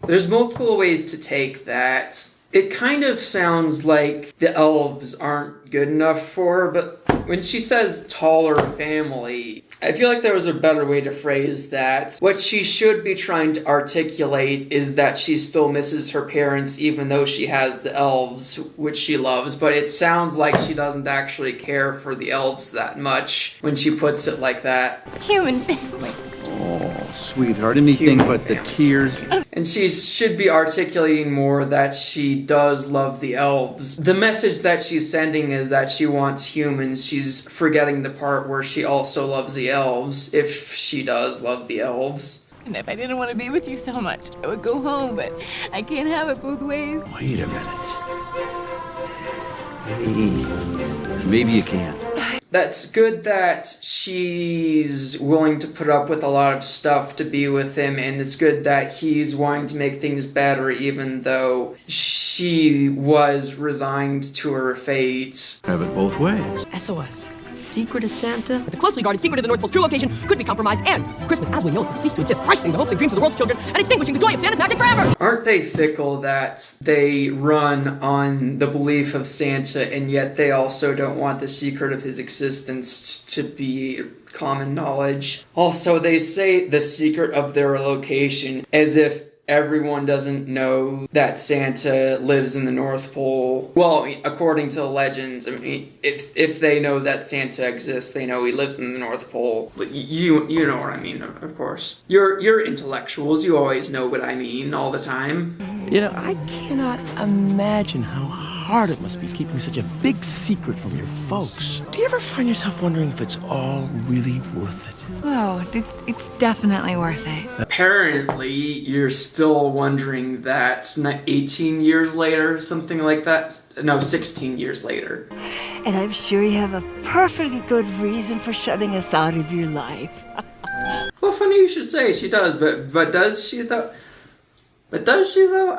There's multiple ways to take that. It kind of sounds like the elves aren't good enough for her, but when she says taller family, I feel like there was a better way to phrase that. What she should be trying to articulate is that she still misses her parents even though she has the elves, which she loves, but it sounds like she doesn't actually care for the elves that much when she puts it like that. Human family. Oh, sweetheart, anything but the tears. And she should be articulating more that she does love the elves. The message that she's sending is that she wants humans. She's forgetting the part where she also loves the elves, if she does love the elves. And if I didn't want to be with you so much, I would go home, but I can't have it both ways. Wait a minute. Maybe you can. That's good that she's willing to put up with a lot of stuff to be with him, and it's good that he's wanting to make things better even though she was resigned to her fate. Have it both ways. SOS. Secret of Santa? The closely guarded secret of the North Pole's true location could be compromised, and Christmas, as we know it, will cease to exist, crushing the hopes and dreams of the world's children and extinguishing the joy of Santa's magic forever! Aren't they fickle that they run on the belief of Santa, and yet they also don't want the secret of his existence to be common knowledge? Also, they say the secret of their location as if everyone doesn't know that Santa lives in the North Pole. Well, according to the legends, I mean, if they know that Santa exists, they know he lives in the North Pole. But you know what I mean, of course. You're intellectuals. You always know what I mean all the time. You know, I cannot imagine how hard it must be keeping such a big secret from your folks. Do you ever find yourself wondering if it's all really worth it? Oh, it's definitely worth it. Apparently, you're still wondering that 18 years later, something like that. No, 16 years later. And I'm sure you have a perfectly good reason for shutting us out of your life. Well, funny you should say she does, but does she though? But does she though?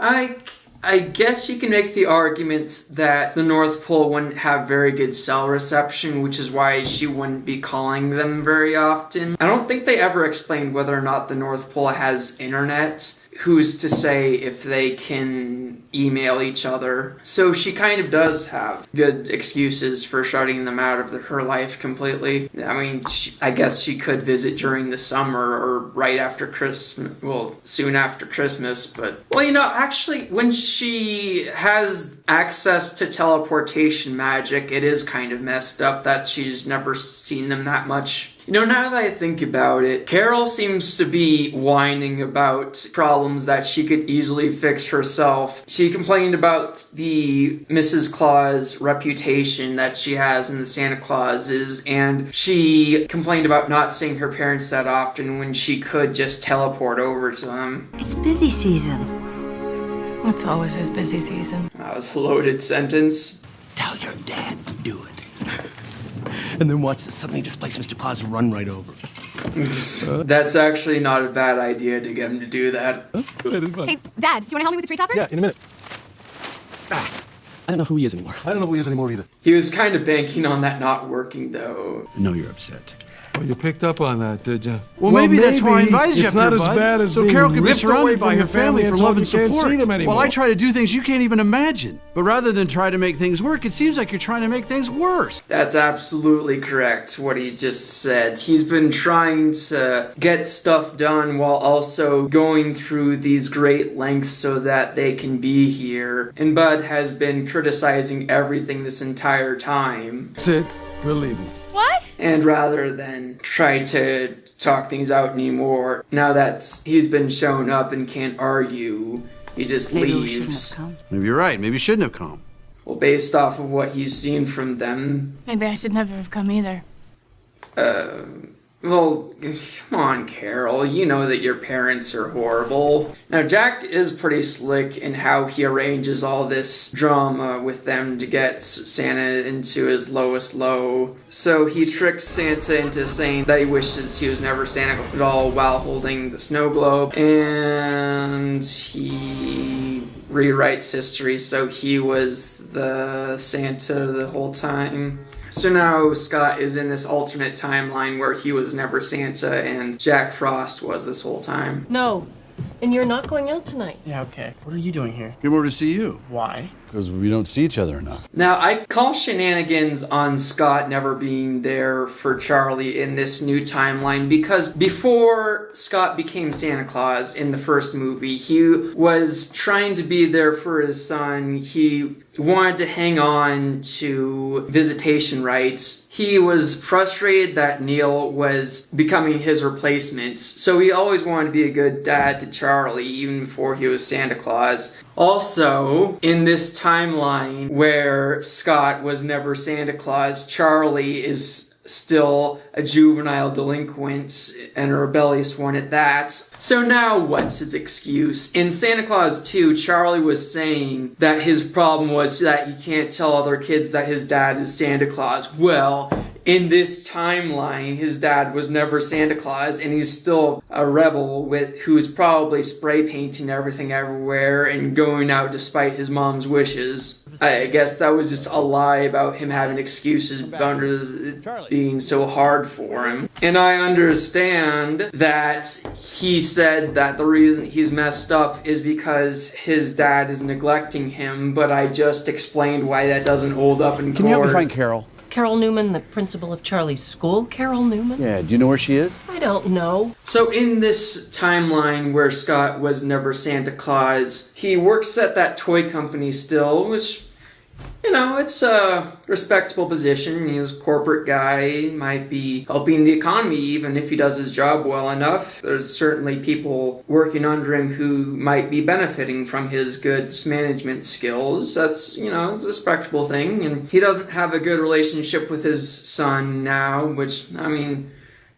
I guess you can make the argument that the North Pole wouldn't have very good cell reception, which is why she wouldn't be calling them very often. I don't think they ever explained whether or not the North Pole has internet. Who's to say if they can email each other? So she kind of does have good excuses for shutting them out of her life completely. I mean, I guess she could visit during the summer or right after Christmas, well, soon after Christmas, but... Well, you know, actually, when she has access to teleportation magic, it is kind of messed up that she's never seen them that much. You know, now that I think about it, Carol seems to be whining about problems that she could easily fix herself. She complained about the Mrs. Claus reputation that she has in the Santa Clauses, and she complained about not seeing her parents that often when she could just teleport over to them. It's busy season. It's always his busy season. That was a loaded sentence. Tell your dad to do it. And then watch the suddenly displaced Mr. Claus run right over. That's actually not a bad idea to get him to do that. Hey, Dad, do you want to help me with the tree topper? Yeah, in a minute. I don't know who he is anymore. I don't know who he is anymore either. He was kind of banking on that not working, though. I know you're upset. Oh, you picked up on that, did you? Well, maybe that's why I invited you It's up not here, as bud. bad as so being Carol can be ripped away surrounded by from her family for and love told and you can't support. see them anymore. While I try to do things you can't even imagine. But rather than try to make things work, it seems like you're trying to make things worse. That's absolutely correct, what he just said. He's been trying to get stuff done while also going through these great lengths so that they can be here. And Bud has been criticizing everything this entire time. That's it. We're leaving. What? And rather than try to talk things out anymore, now that he's been shown up and can't argue, he just leaves. Maybe you're right. Maybe you shouldn't have come. Well, based off of what he's seen from them, Maybe I should never have come either. well, come on, Carol. You know that your parents are horrible. Now, Jack is pretty slick in how he arranges all this drama with them to get Santa into his lowest low. So he tricks Santa into saying that he wishes he was never Santa at all while holding the snow globe. And he rewrites history so he was the Santa the whole time. So now Scott is in this alternate timeline where he was never Santa and Jack Frost was this whole time. No. And you're not going out tonight. Yeah, okay. What are you doing here? Came over to see you. Why? Because we don't see each other enough. Now, I call shenanigans on Scott never being there for Charlie in this new timeline because before Scott became Santa Claus in the first movie, he was trying to be there for his son. He wanted to hang on to visitation rights. He was frustrated that Neil was becoming his replacement, so he always wanted to be a good dad to Charlie even before he was Santa Claus. Also, in this timeline where Scott was never Santa Claus, Charlie is still a juvenile delinquent and a rebellious one at that. So now what's his excuse? In Santa Claus 2, Charlie was saying that his problem was that he can't tell other kids that his dad is Santa Claus. Well, in this timeline, his dad was never Santa Claus, and he's still a rebel who's probably spray painting everything everywhere and going out despite his mom's wishes. I guess that was just a lie about him having excuses under being so hard for him. And I understand that he said that the reason he's messed up is because his dad is neglecting him, but I just explained why that doesn't hold up in court. Can you help me find Carol? Carol Newman, the principal of Charlie's school? Carol Newman? Yeah, do you know where she is? I don't know. So in this timeline where Scott was never Santa Claus, he works at that toy company still, which, you know, it's a respectable position. He's a corporate guy, might be helping the economy even if he does his job well enough. There's certainly people working under him who might be benefiting from his good management skills. That's, you know, it's a respectable thing. And he doesn't have a good relationship with his son now, which, I mean,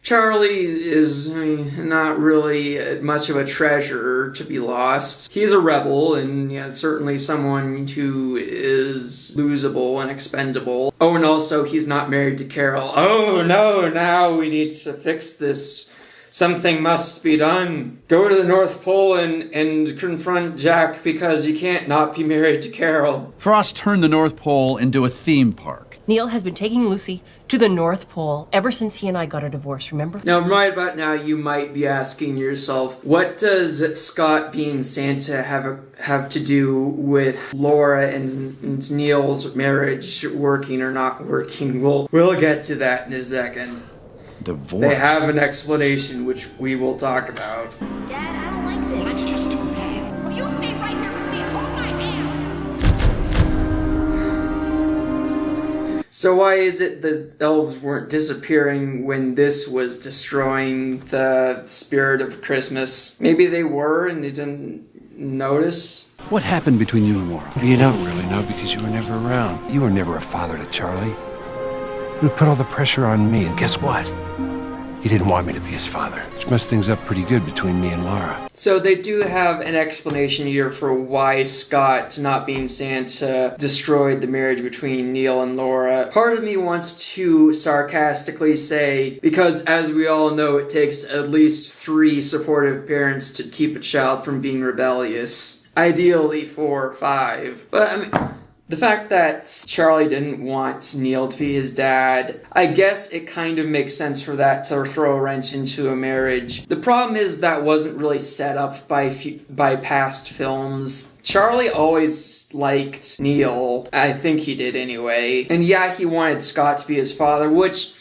Charlie is not really much of a treasure to be lost. He's a rebel and certainly someone who is losable and expendable. Oh, and also he's not married to Carol. Oh no, now we need to fix this. Something must be done. Go to the North Pole and confront Jack because you can't not be married to Carol. Frost turned the North Pole into a theme park. Neil has been taking Lucy to the North Pole ever since he and I got a divorce, remember? Now, right about now, you might be asking yourself, what does Scott being Santa have to do with Laura and Neil's marriage working or not working? We'll get to that in a second. Divorce. They have an explanation, which we will talk about. Dad, I don't like this. Well, it's just too bad. Will you stay right here with me and hold my hand? So why is it that elves weren't disappearing when this was destroying the spirit of Christmas? Maybe they were and they didn't notice? What happened between you and Laura? You don't really know because you were never around. You were never a father to Charlie. You put all the pressure on me, and guess what? He didn't want me to be his father, which messed things up pretty good between me and Laura. So they do have an explanation here for why Scott, not being Santa, destroyed the marriage between Neil and Laura. Part of me wants to sarcastically say, because as we all know, it takes at least 3 supportive parents to keep a child from being rebellious. Ideally 4 or 5. But I mean, The fact that Charlie didn't want Neil to be his dad, I guess it kind of makes sense for that to throw a wrench into a marriage. The problem is that wasn't really set up by past films. Charlie always liked Neil. I think he did anyway. And yeah, he wanted Scott to be his father, which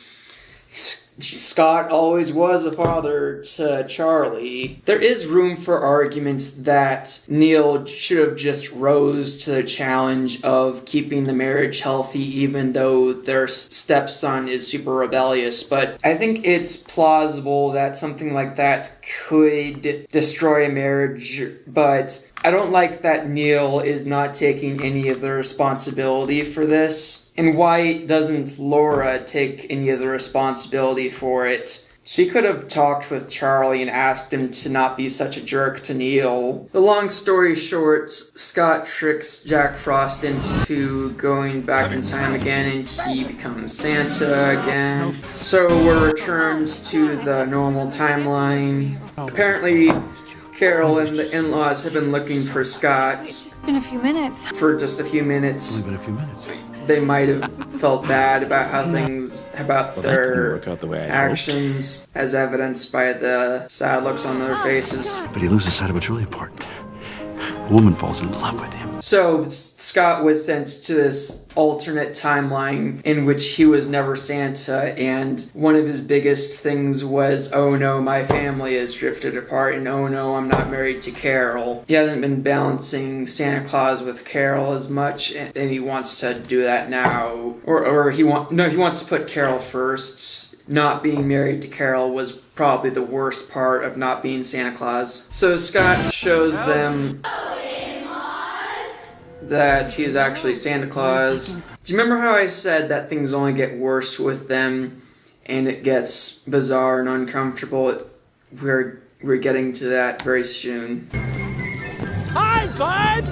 Scott always was a father to Charlie. There is room for arguments that Neil should have just rose to the challenge of keeping the marriage healthy even though their stepson is super rebellious, but I think it's plausible that something like that could destroy a marriage, but I don't like that Neil is not taking any of the responsibility for this. And why doesn't Laura take any of the responsibility for it? She could have talked with Charlie and asked him to not be such a jerk to Neil. The long story short, Scott tricks Jack Frost into going back in time again and he becomes Santa again. So we're returned to the normal timeline. Apparently, Carol and the in-laws have been looking for Scott. It's just been a few minutes. For just a few minutes. Only been a few minutes. They might have felt bad about how their actions, as evidenced by the sad looks on their faces. But he loses sight of what's really important. A woman falls in love with him. So Scott was sent to this alternate timeline in which he was never Santa, and one of his biggest things was, oh no, my family has drifted apart, and oh no, I'm not married to Carol. He hasn't been balancing Santa Claus with Carol as much, and he wants to do that now. He wants to put Carol first. Not being married to Carol was probably the worst part of not being Santa Claus. So Scott shows them that he is actually Santa Claus. Do you remember how I said that things only get worse with them and it gets bizarre and uncomfortable? We're getting to that very soon. Hi, bud!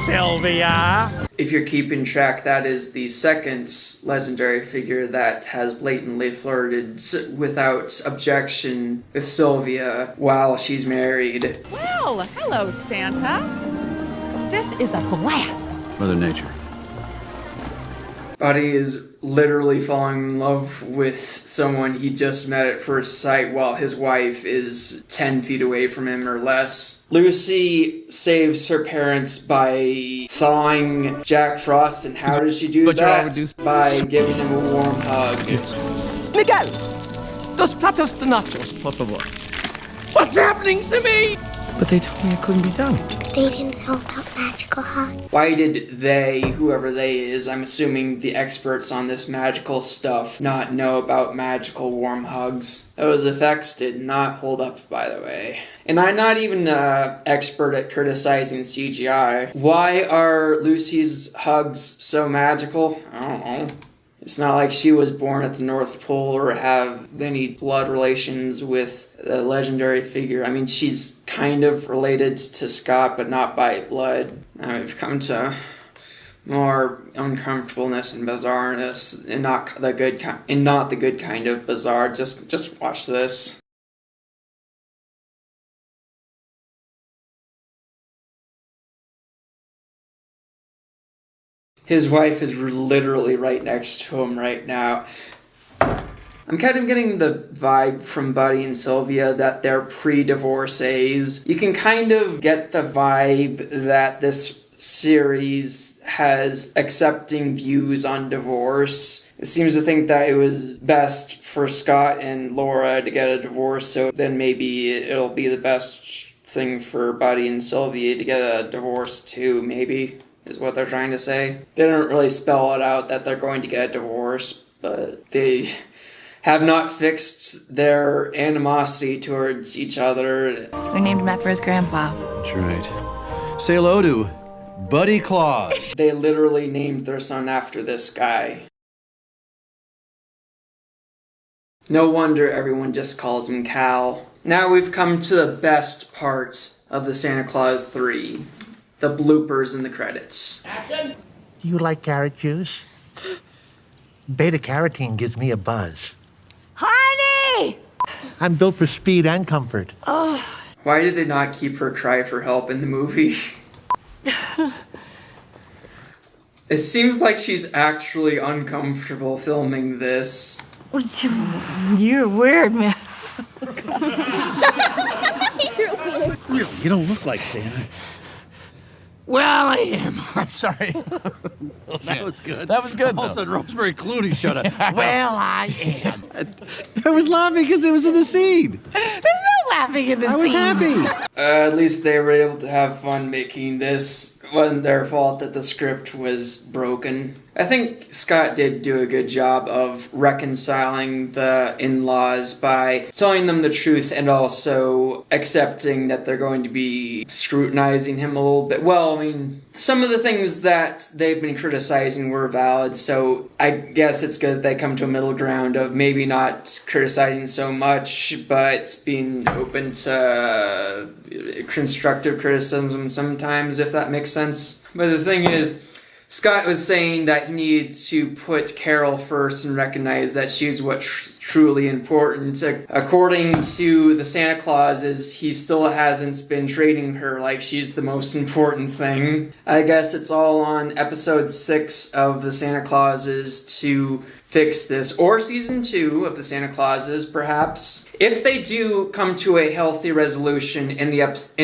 Sylvia! If you're keeping track, that is the second legendary figure that has blatantly flirted without objection with Sylvia while she's married. Well, hello, Santa. This is a blast. Mother Nature. Buddy is literally falling in love with someone he just met at first sight while his wife is 10 feet away from him or less. Lucy saves her parents by thawing Jack Frost, and how does she do that? By giving him a warm hug. Miguel, dos platos de nachos, por favor. What's happening to me? But they told me it couldn't be done. They didn't know about magical hugs. Why did they, whoever they is, I'm assuming the experts on this magical stuff, not know about magical warm hugs? Those effects did not hold up, by the way. And I'm not even an expert at criticizing CGI. Why are Lucy's hugs so magical? I don't know. It's not like she was born at the North Pole or have any blood relations with the legendary figure. I mean, she's kind of related to Scott, but not by blood. Now we've come to more uncomfortableness and bizarreness, and not the good kind of bizarre. Just watch this. His wife is literally right next to him right now. I'm kind of getting the vibe from Buddy and Sylvia that they're pre-divorcees. You can kind of get the vibe that this series has accepting views on divorce. It seems to think that it was best for Scott and Laura to get a divorce, so then maybe it'll be the best thing for Buddy and Sylvia to get a divorce too, maybe, is what they're trying to say. They don't really spell it out that they're going to get a divorce, but they have not fixed their animosity towards each other. We named him after his grandpa. That's right. Say hello to Buddy Claus. They literally named their son after this guy. No wonder everyone just calls him Cal. Now we've come to the best part of the Santa Claus 3. The bloopers in the credits. Action! Do you like carrot juice? Beta-carotene gives me a buzz. Honey! I'm built for speed and comfort. Oh. Why did they not keep her cry for help in the movie? It seems like she's actually uncomfortable filming this. You're weird, man. Really, you don't look like Santa. Well, I am. I'm sorry. That was good. That was good, All of a sudden, Rosemary Clooney showed up. Well, I am. I was laughing because it was in the scene. There's no laughing in this I was scene. happy. At least they were able to have fun making this. It wasn't their fault that the script was broken. I think Scott did do a good job of reconciling the in-laws by telling them the truth and also accepting that they're going to be scrutinizing him a little bit. Well, I mean, some of the things that they've been criticizing were valid, so I guess it's good that they come to a middle ground of maybe not criticizing so much, but being open to constructive criticism sometimes, if that makes sense. But the thing is, Scott was saying that he needed to put Carol first and recognize that she's what's truly important. According to the Santa Clauses, he still hasn't been treating her like she's the most important thing. I guess it's all on episode 6 of the Santa Clauses to fix this, or season 2 of the Santa Clauses, perhaps. If they do come to a healthy resolution in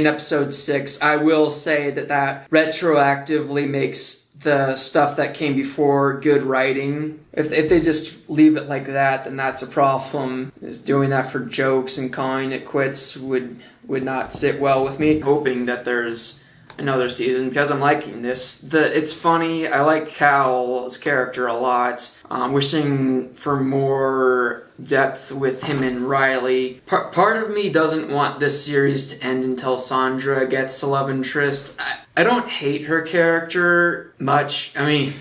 episode 6, I will say that retroactively makes the stuff that came before good writing. If they just leave it like that, then that's a problem. Just doing that for jokes and calling it quits would not sit well with me. Hoping that there's another season because I'm liking this. It's funny. I like Cal's character a lot. Wishing for more depth with him and Riley. Part of me doesn't want this series to end until Sandra gets a love interest. I don't hate her character much. I mean,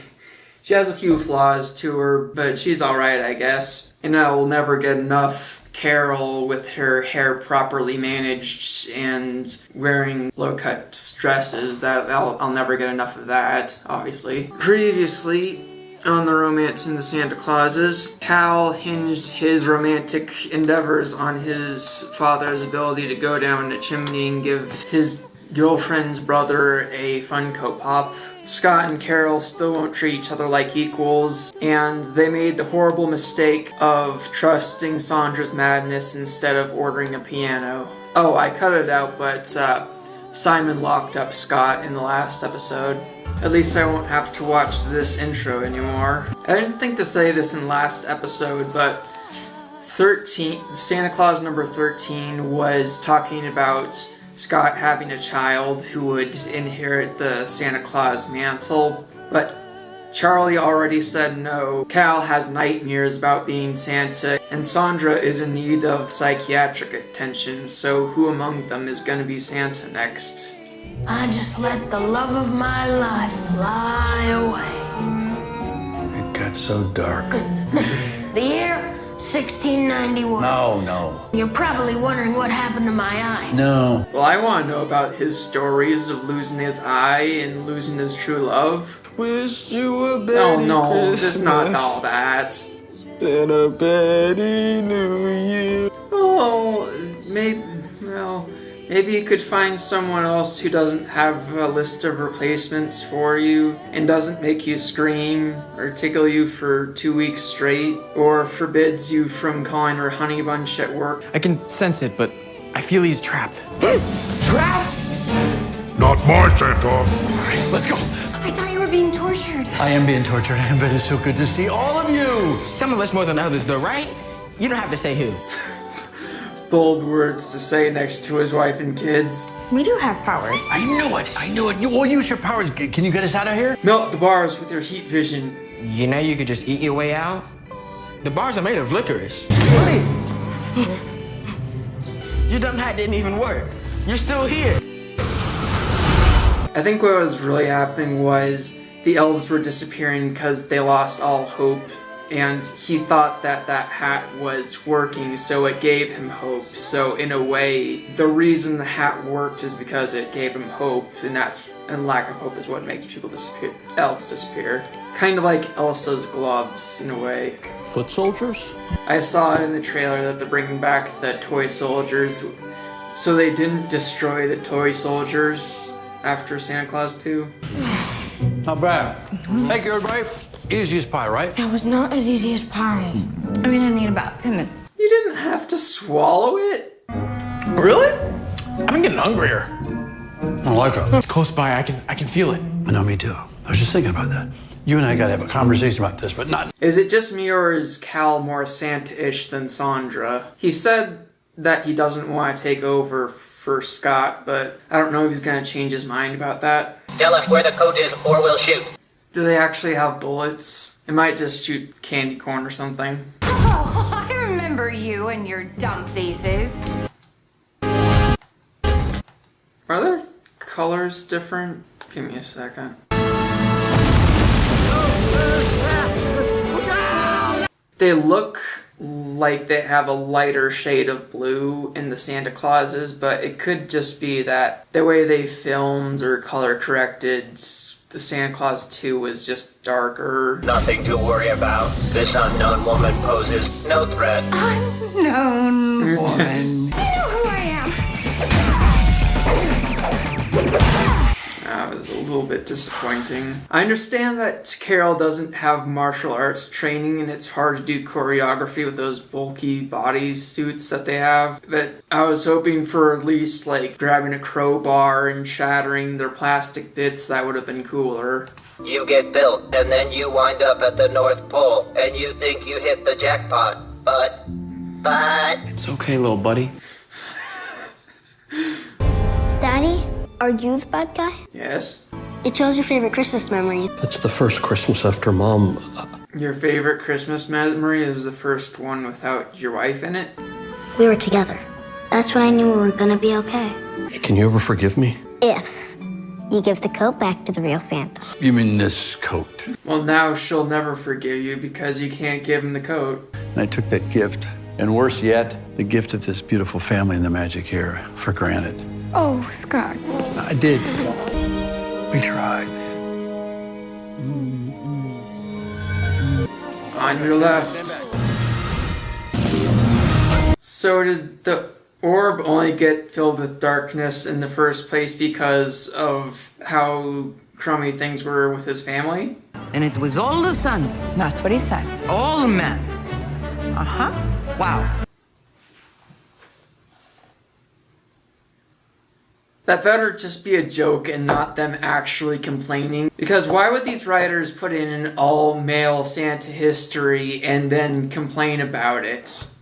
she has a few flaws to her, but she's alright, I guess. And I will never get enough Carol with her hair properly managed and wearing low-cut dresses. I'll never get enough of that, obviously. Previously, on the Romance in the Santa Clauses, Cal hinged his romantic endeavors on his father's ability to go down a chimney and give his girlfriend's brother a Funko Pop. Scott and Carol still won't treat each other like equals, and they made the horrible mistake of trusting Sandra's madness instead of ordering a piano. Oh, I cut it out, but Simon locked up Scott in the last episode. At least I won't have to watch this intro anymore. I didn't think to say this in last episode, but Santa Claus number 13 was talking about Scott having a child who would inherit the Santa Claus mantle, but Charlie already said no. Cal has nightmares about being Santa, and Sandra is in need of psychiatric attention, so who among them is gonna be Santa next? I just let the love of my life fly away. It got so dark. The year 1691. No. You're probably wondering what happened to my eye. No. Well, I want to know about his stories of losing his eye and losing his true love. Wish you a Betty No, Christmas. it's not all that. And a Betty New Year. Oh, maybe you could find someone else who doesn't have a list of replacements for you and doesn't make you scream or tickle you for 2 weeks straight or forbids you from calling her honey bunch at work. I can sense it, but I feel he's trapped. Trapped? Not my Santa. Alright, let's go. I thought you were being tortured. I am being tortured, but it's so good to see all of you. Some of us more than others, though, right? You don't have to say who. Bold words to say next to his wife and kids. We do have powers. I knew it. You will use your powers. Can you get us out of here? Melt the bars with your heat vision. You know you could just eat your way out? The bars are made of licorice. Your dumb hat didn't even work. You're still here. I think what was really happening was the elves were disappearing because they lost all hope, and he thought that hat was working, so it gave him hope. So in a way, the reason the hat worked is because it gave him hope, and lack of hope is what makes elves disappear. Kind of like Elsa's gloves, in a way. Foot soldiers? I saw it in the trailer that they're bringing back the toy soldiers, so they didn't destroy the toy soldiers after Santa Claus 2. Not bad. Thank you, everybody. Easy as pie, right? That was not as easy as pie. I mean, I need about 10 minutes. You didn't have to swallow it? Really? I'm getting hungrier. I like it. It's close by. I can feel it. I know, me too. I was just thinking about that. You and I gotta have a conversation about this, but not... Is it just me or is Cal more Santa-ish than Sandra? He said that he doesn't want to take over for Scott, but I don't know if he's gonna change his mind about that. Tell us where the code is or we'll shoot. Do they actually have bullets? It might just shoot candy corn or something. Oh, I remember you and your dumb faces. Are their colors different? Give me a second. They look like they have a lighter shade of blue in the Santa Clauses, but it could just be that the way they filmed or color corrected the Santa Claus 2 was just darker. Nothing to worry about. This unknown woman poses no threat. Unknown woman. Do you know who I am? That was a little bit disappointing. I understand that Carol doesn't have martial arts training and it's hard to do choreography with those bulky body suits that they have, but I was hoping for at least like grabbing a crowbar and shattering their plastic bits. That would have been cooler. You get built and then you wind up at the North Pole and you think you hit the jackpot, but... It's okay, little buddy. Daddy, are you the bad guy? Yes. It shows your favorite Christmas memory. That's the first Christmas after Mom. Your favorite Christmas memory is the first one without your wife in it? We were together. That's when I knew we were gonna be okay. Can you ever forgive me? If you give the coat back to the real Santa. You mean this coat? Well, now she'll never forgive you because you can't give him the coat. And I took that gift, and worse yet, the gift of this beautiful family in the magic hair, for granted. Oh, Scott. I did. We tried. On your left. So did the orb only get filled with darkness in the first place because of how crummy things were with his family? And it was all the Santa. That's what he said. All men. Uh-huh. Wow. That better just be a joke and not them actually complaining. Because why would these writers put in an all-male Santa history and then complain about it?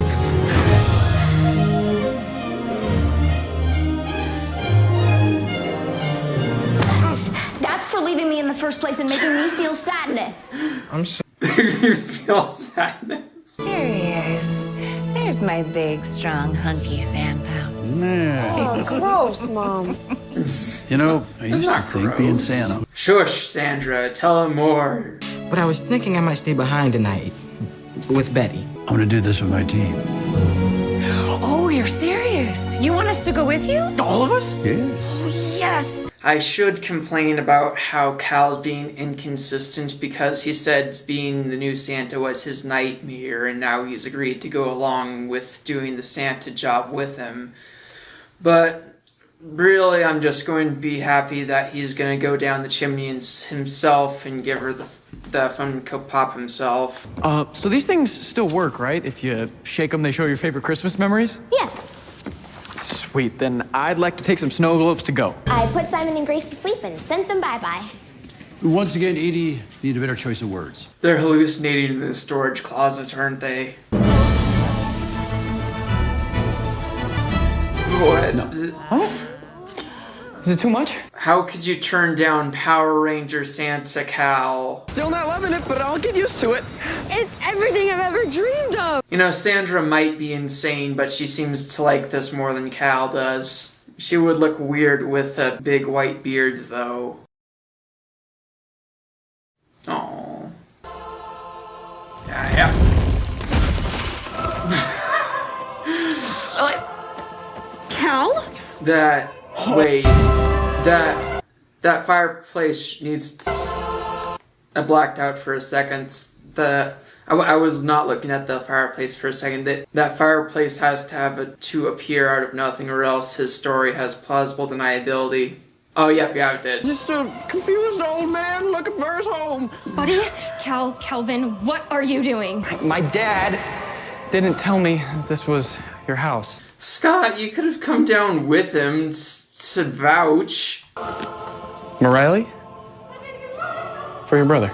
That's for leaving me in the first place and making me feel sadness. I'm so... You feel sadness? There he is. There's my big, strong, hunky Santa. Yeah. Oh, gross, Mom. You know, I used to think being Santa. Shush, Sandra. Tell him more. But I was thinking I might stay behind tonight with Betty. I'm gonna do this with my team. Oh, you're serious? You want us to go with you? All of us? Yeah. Oh, yes. I should complain about how Cal's being inconsistent because he said being the new Santa was his nightmare and now he's agreed to go along with doing the Santa job with him. But really, I'm just going to be happy that he's going to go down the chimney himself and give her the Funko Pop himself. So these things still work, right? If you shake them, they show your favorite Christmas memories? Yes. Sweet, then I'd like to take some snow globes to go. I put Simon and Grace to sleep and sent them bye-bye. Once again, Edie, need a better choice of words. They're hallucinating in the storage closet, aren't they? What? No. What? Is it too much? How could you turn down Power Ranger Santa Cal? Still not loving it, but I'll get used to it. It's everything I've ever dreamed of. You know, Sandra might be insane, but she seems to like this more than Cal does. She would look weird with a big white beard, though. Aww. Yeah. Cal? That fireplace needs... I blacked out for a second. I was not looking at the fireplace for a second. That fireplace has to have to appear out of nothing or else his story has plausible deniability. Oh, yep, yeah, it did. Just a confused old man looking for his home. Buddy, Calvin, what are you doing? My dad didn't tell me that this was your house. Scott, you could have come down with him to vouch. Morelli? For your brother.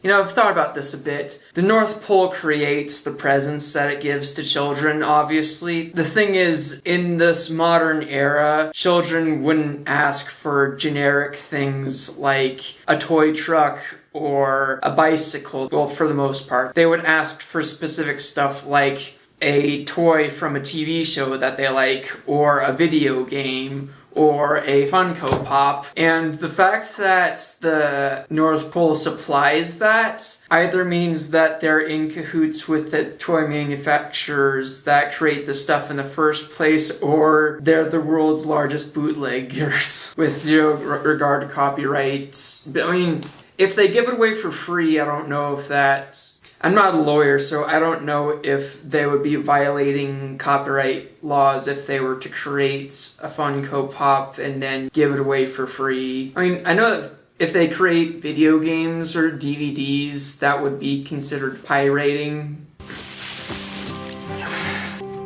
You know, I've thought about this a bit. The North Pole creates the presents that it gives to children, obviously. The thing is, in this modern era, children wouldn't ask for generic things like a toy truck or a bicycle, well, for the most part. They would ask for specific stuff like a toy from a TV show that they like, or a video game, or a Funko Pop. And the fact that the North Pole supplies that either means that they're in cahoots with the toy manufacturers that create the stuff in the first place, or they're the world's largest bootleggers with zero regard to copyright. I mean, if they give it away for free, I don't know if that's... I'm not a lawyer, so I don't know if they would be violating copyright laws if they were to create a Funko Pop and then give it away for free. I mean, I know that if they create video games or DVDs, that would be considered pirating.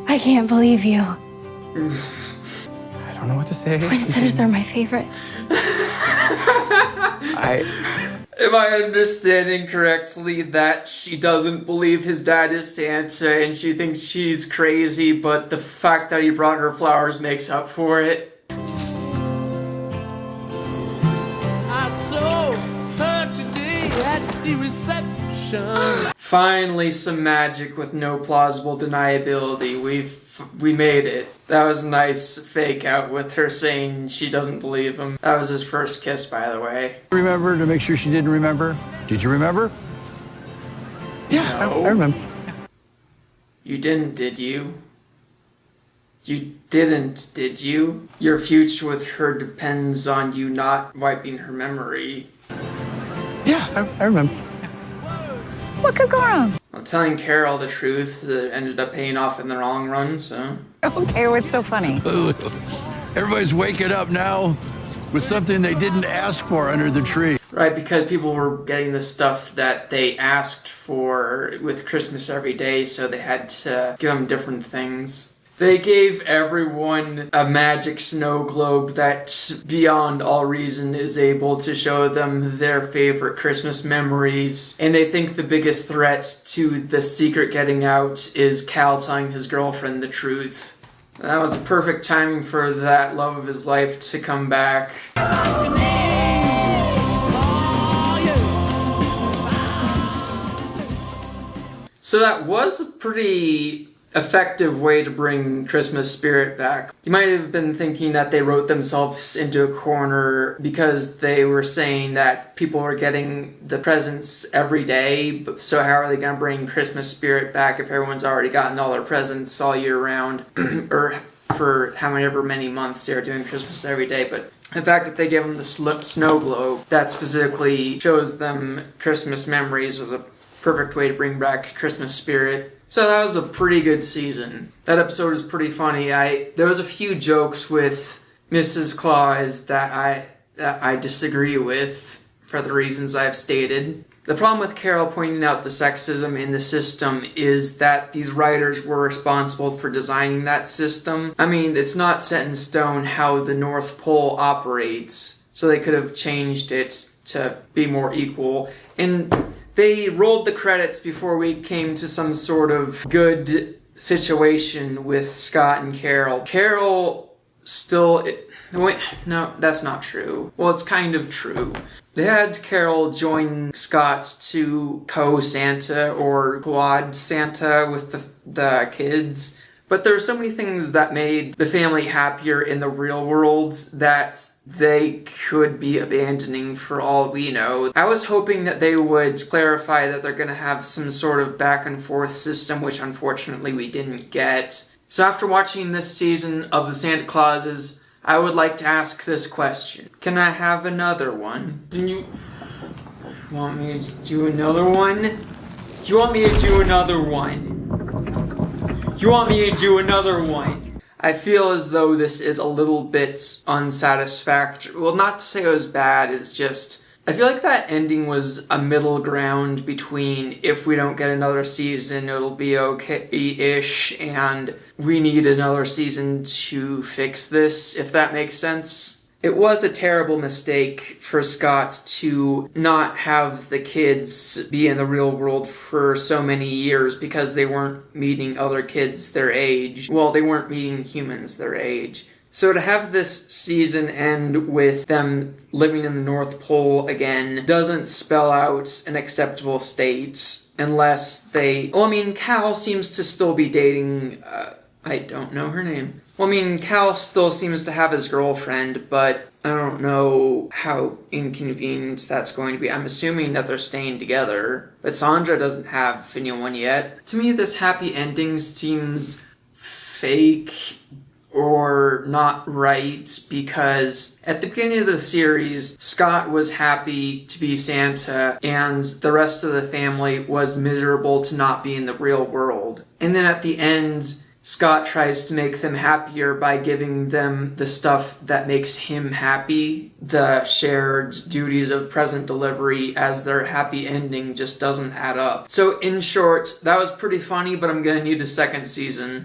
I can't believe you. I don't know what to say. Poinsettias are my favorite. Am I understanding correctly that she doesn't believe his dad is Santa and she thinks she's crazy, but the fact that he brought her flowers makes up for it? I saw her today at the reception. Finally, some magic with no plausible deniability. We made it. That was a nice fake out with her saying she doesn't believe him. That was his first kiss, by the way. Remember to make sure she didn't remember? Did you remember? Yeah, No. I remember. You didn't, did you? You didn't, did you? Your future with her depends on you not wiping her memory. Yeah, I remember. What could go wrong? Well, telling Carol the truth that ended up paying off in the long run, so... Okay, what's so funny? Everybody's waking up now with something they didn't ask for under the tree. Right, because people were getting the stuff that they asked for with Christmas every day, so they had to give them different things. They gave everyone a magic snow globe that, beyond all reason, is able to show them their favorite Christmas memories. And they think the biggest threat to the secret getting out is Cal telling his girlfriend the truth. That was a perfect timing for that love of his life to come back. So that was a pretty effective way to bring Christmas spirit back. You might have been thinking that they wrote themselves into a corner because they were saying that people were getting the presents every day, so how are they going to bring Christmas spirit back if everyone's already gotten all their presents all year round, or for however many months they're doing Christmas every day. But the fact that they gave them the snow globe that specifically shows them Christmas memories was a perfect way to bring back Christmas spirit. So that was a pretty good season. That episode was pretty funny. There was a few jokes with Mrs. Claus that I disagree with for the reasons I've stated. The problem with Carol pointing out the sexism in the system is that these writers were responsible for designing that system. I mean, it's not set in stone how the North Pole operates, so they could have changed it to be more equal. And they rolled the credits before we came to some sort of good situation with Scott and Carol. Carol still... Wait, no, that's not true. Well, it's kind of true. They had Carol join Scott to co-Santa or quad Santa with the kids. But there were so many things that made the family happier in the real world that they could be abandoning for all we know. I was hoping that they would clarify that they're going to have some sort of back and forth system, which unfortunately we didn't get. So after watching this season of the Santa Clauses, I would like to ask this question. Can I have another one? Do you want me to do another one? Do you want me to do another one? You want me to do another one? I feel as though this is a little bit unsatisfactory. Well, not to say it was bad, it's just... I feel like that ending was a middle ground between if we don't get another season, it'll be okay-ish, and we need another season to fix this, if that makes sense. It was a terrible mistake for Scott to not have the kids be in the real world for so many years because they weren't meeting other kids their age. Well, they weren't meeting humans their age. So to have this season end with them living in the North Pole again doesn't spell out an acceptable state unless they... Well, I mean, Cal seems to still be dating... I don't know her name. Well, I mean, Cal still seems to have his girlfriend, but I don't know how inconvenient that's going to be. I'm assuming that they're staying together, but Sandra doesn't have anyone yet. To me, this happy ending seems fake or not right, because at the beginning of the series, Scott was happy to be Santa, and the rest of the family was miserable to not be in the real world. And then at the end, Scott tries to make them happier by giving them the stuff that makes him happy. The shared duties of present delivery as their happy ending just doesn't add up. So in short, that was pretty funny, but I'm gonna need a second season.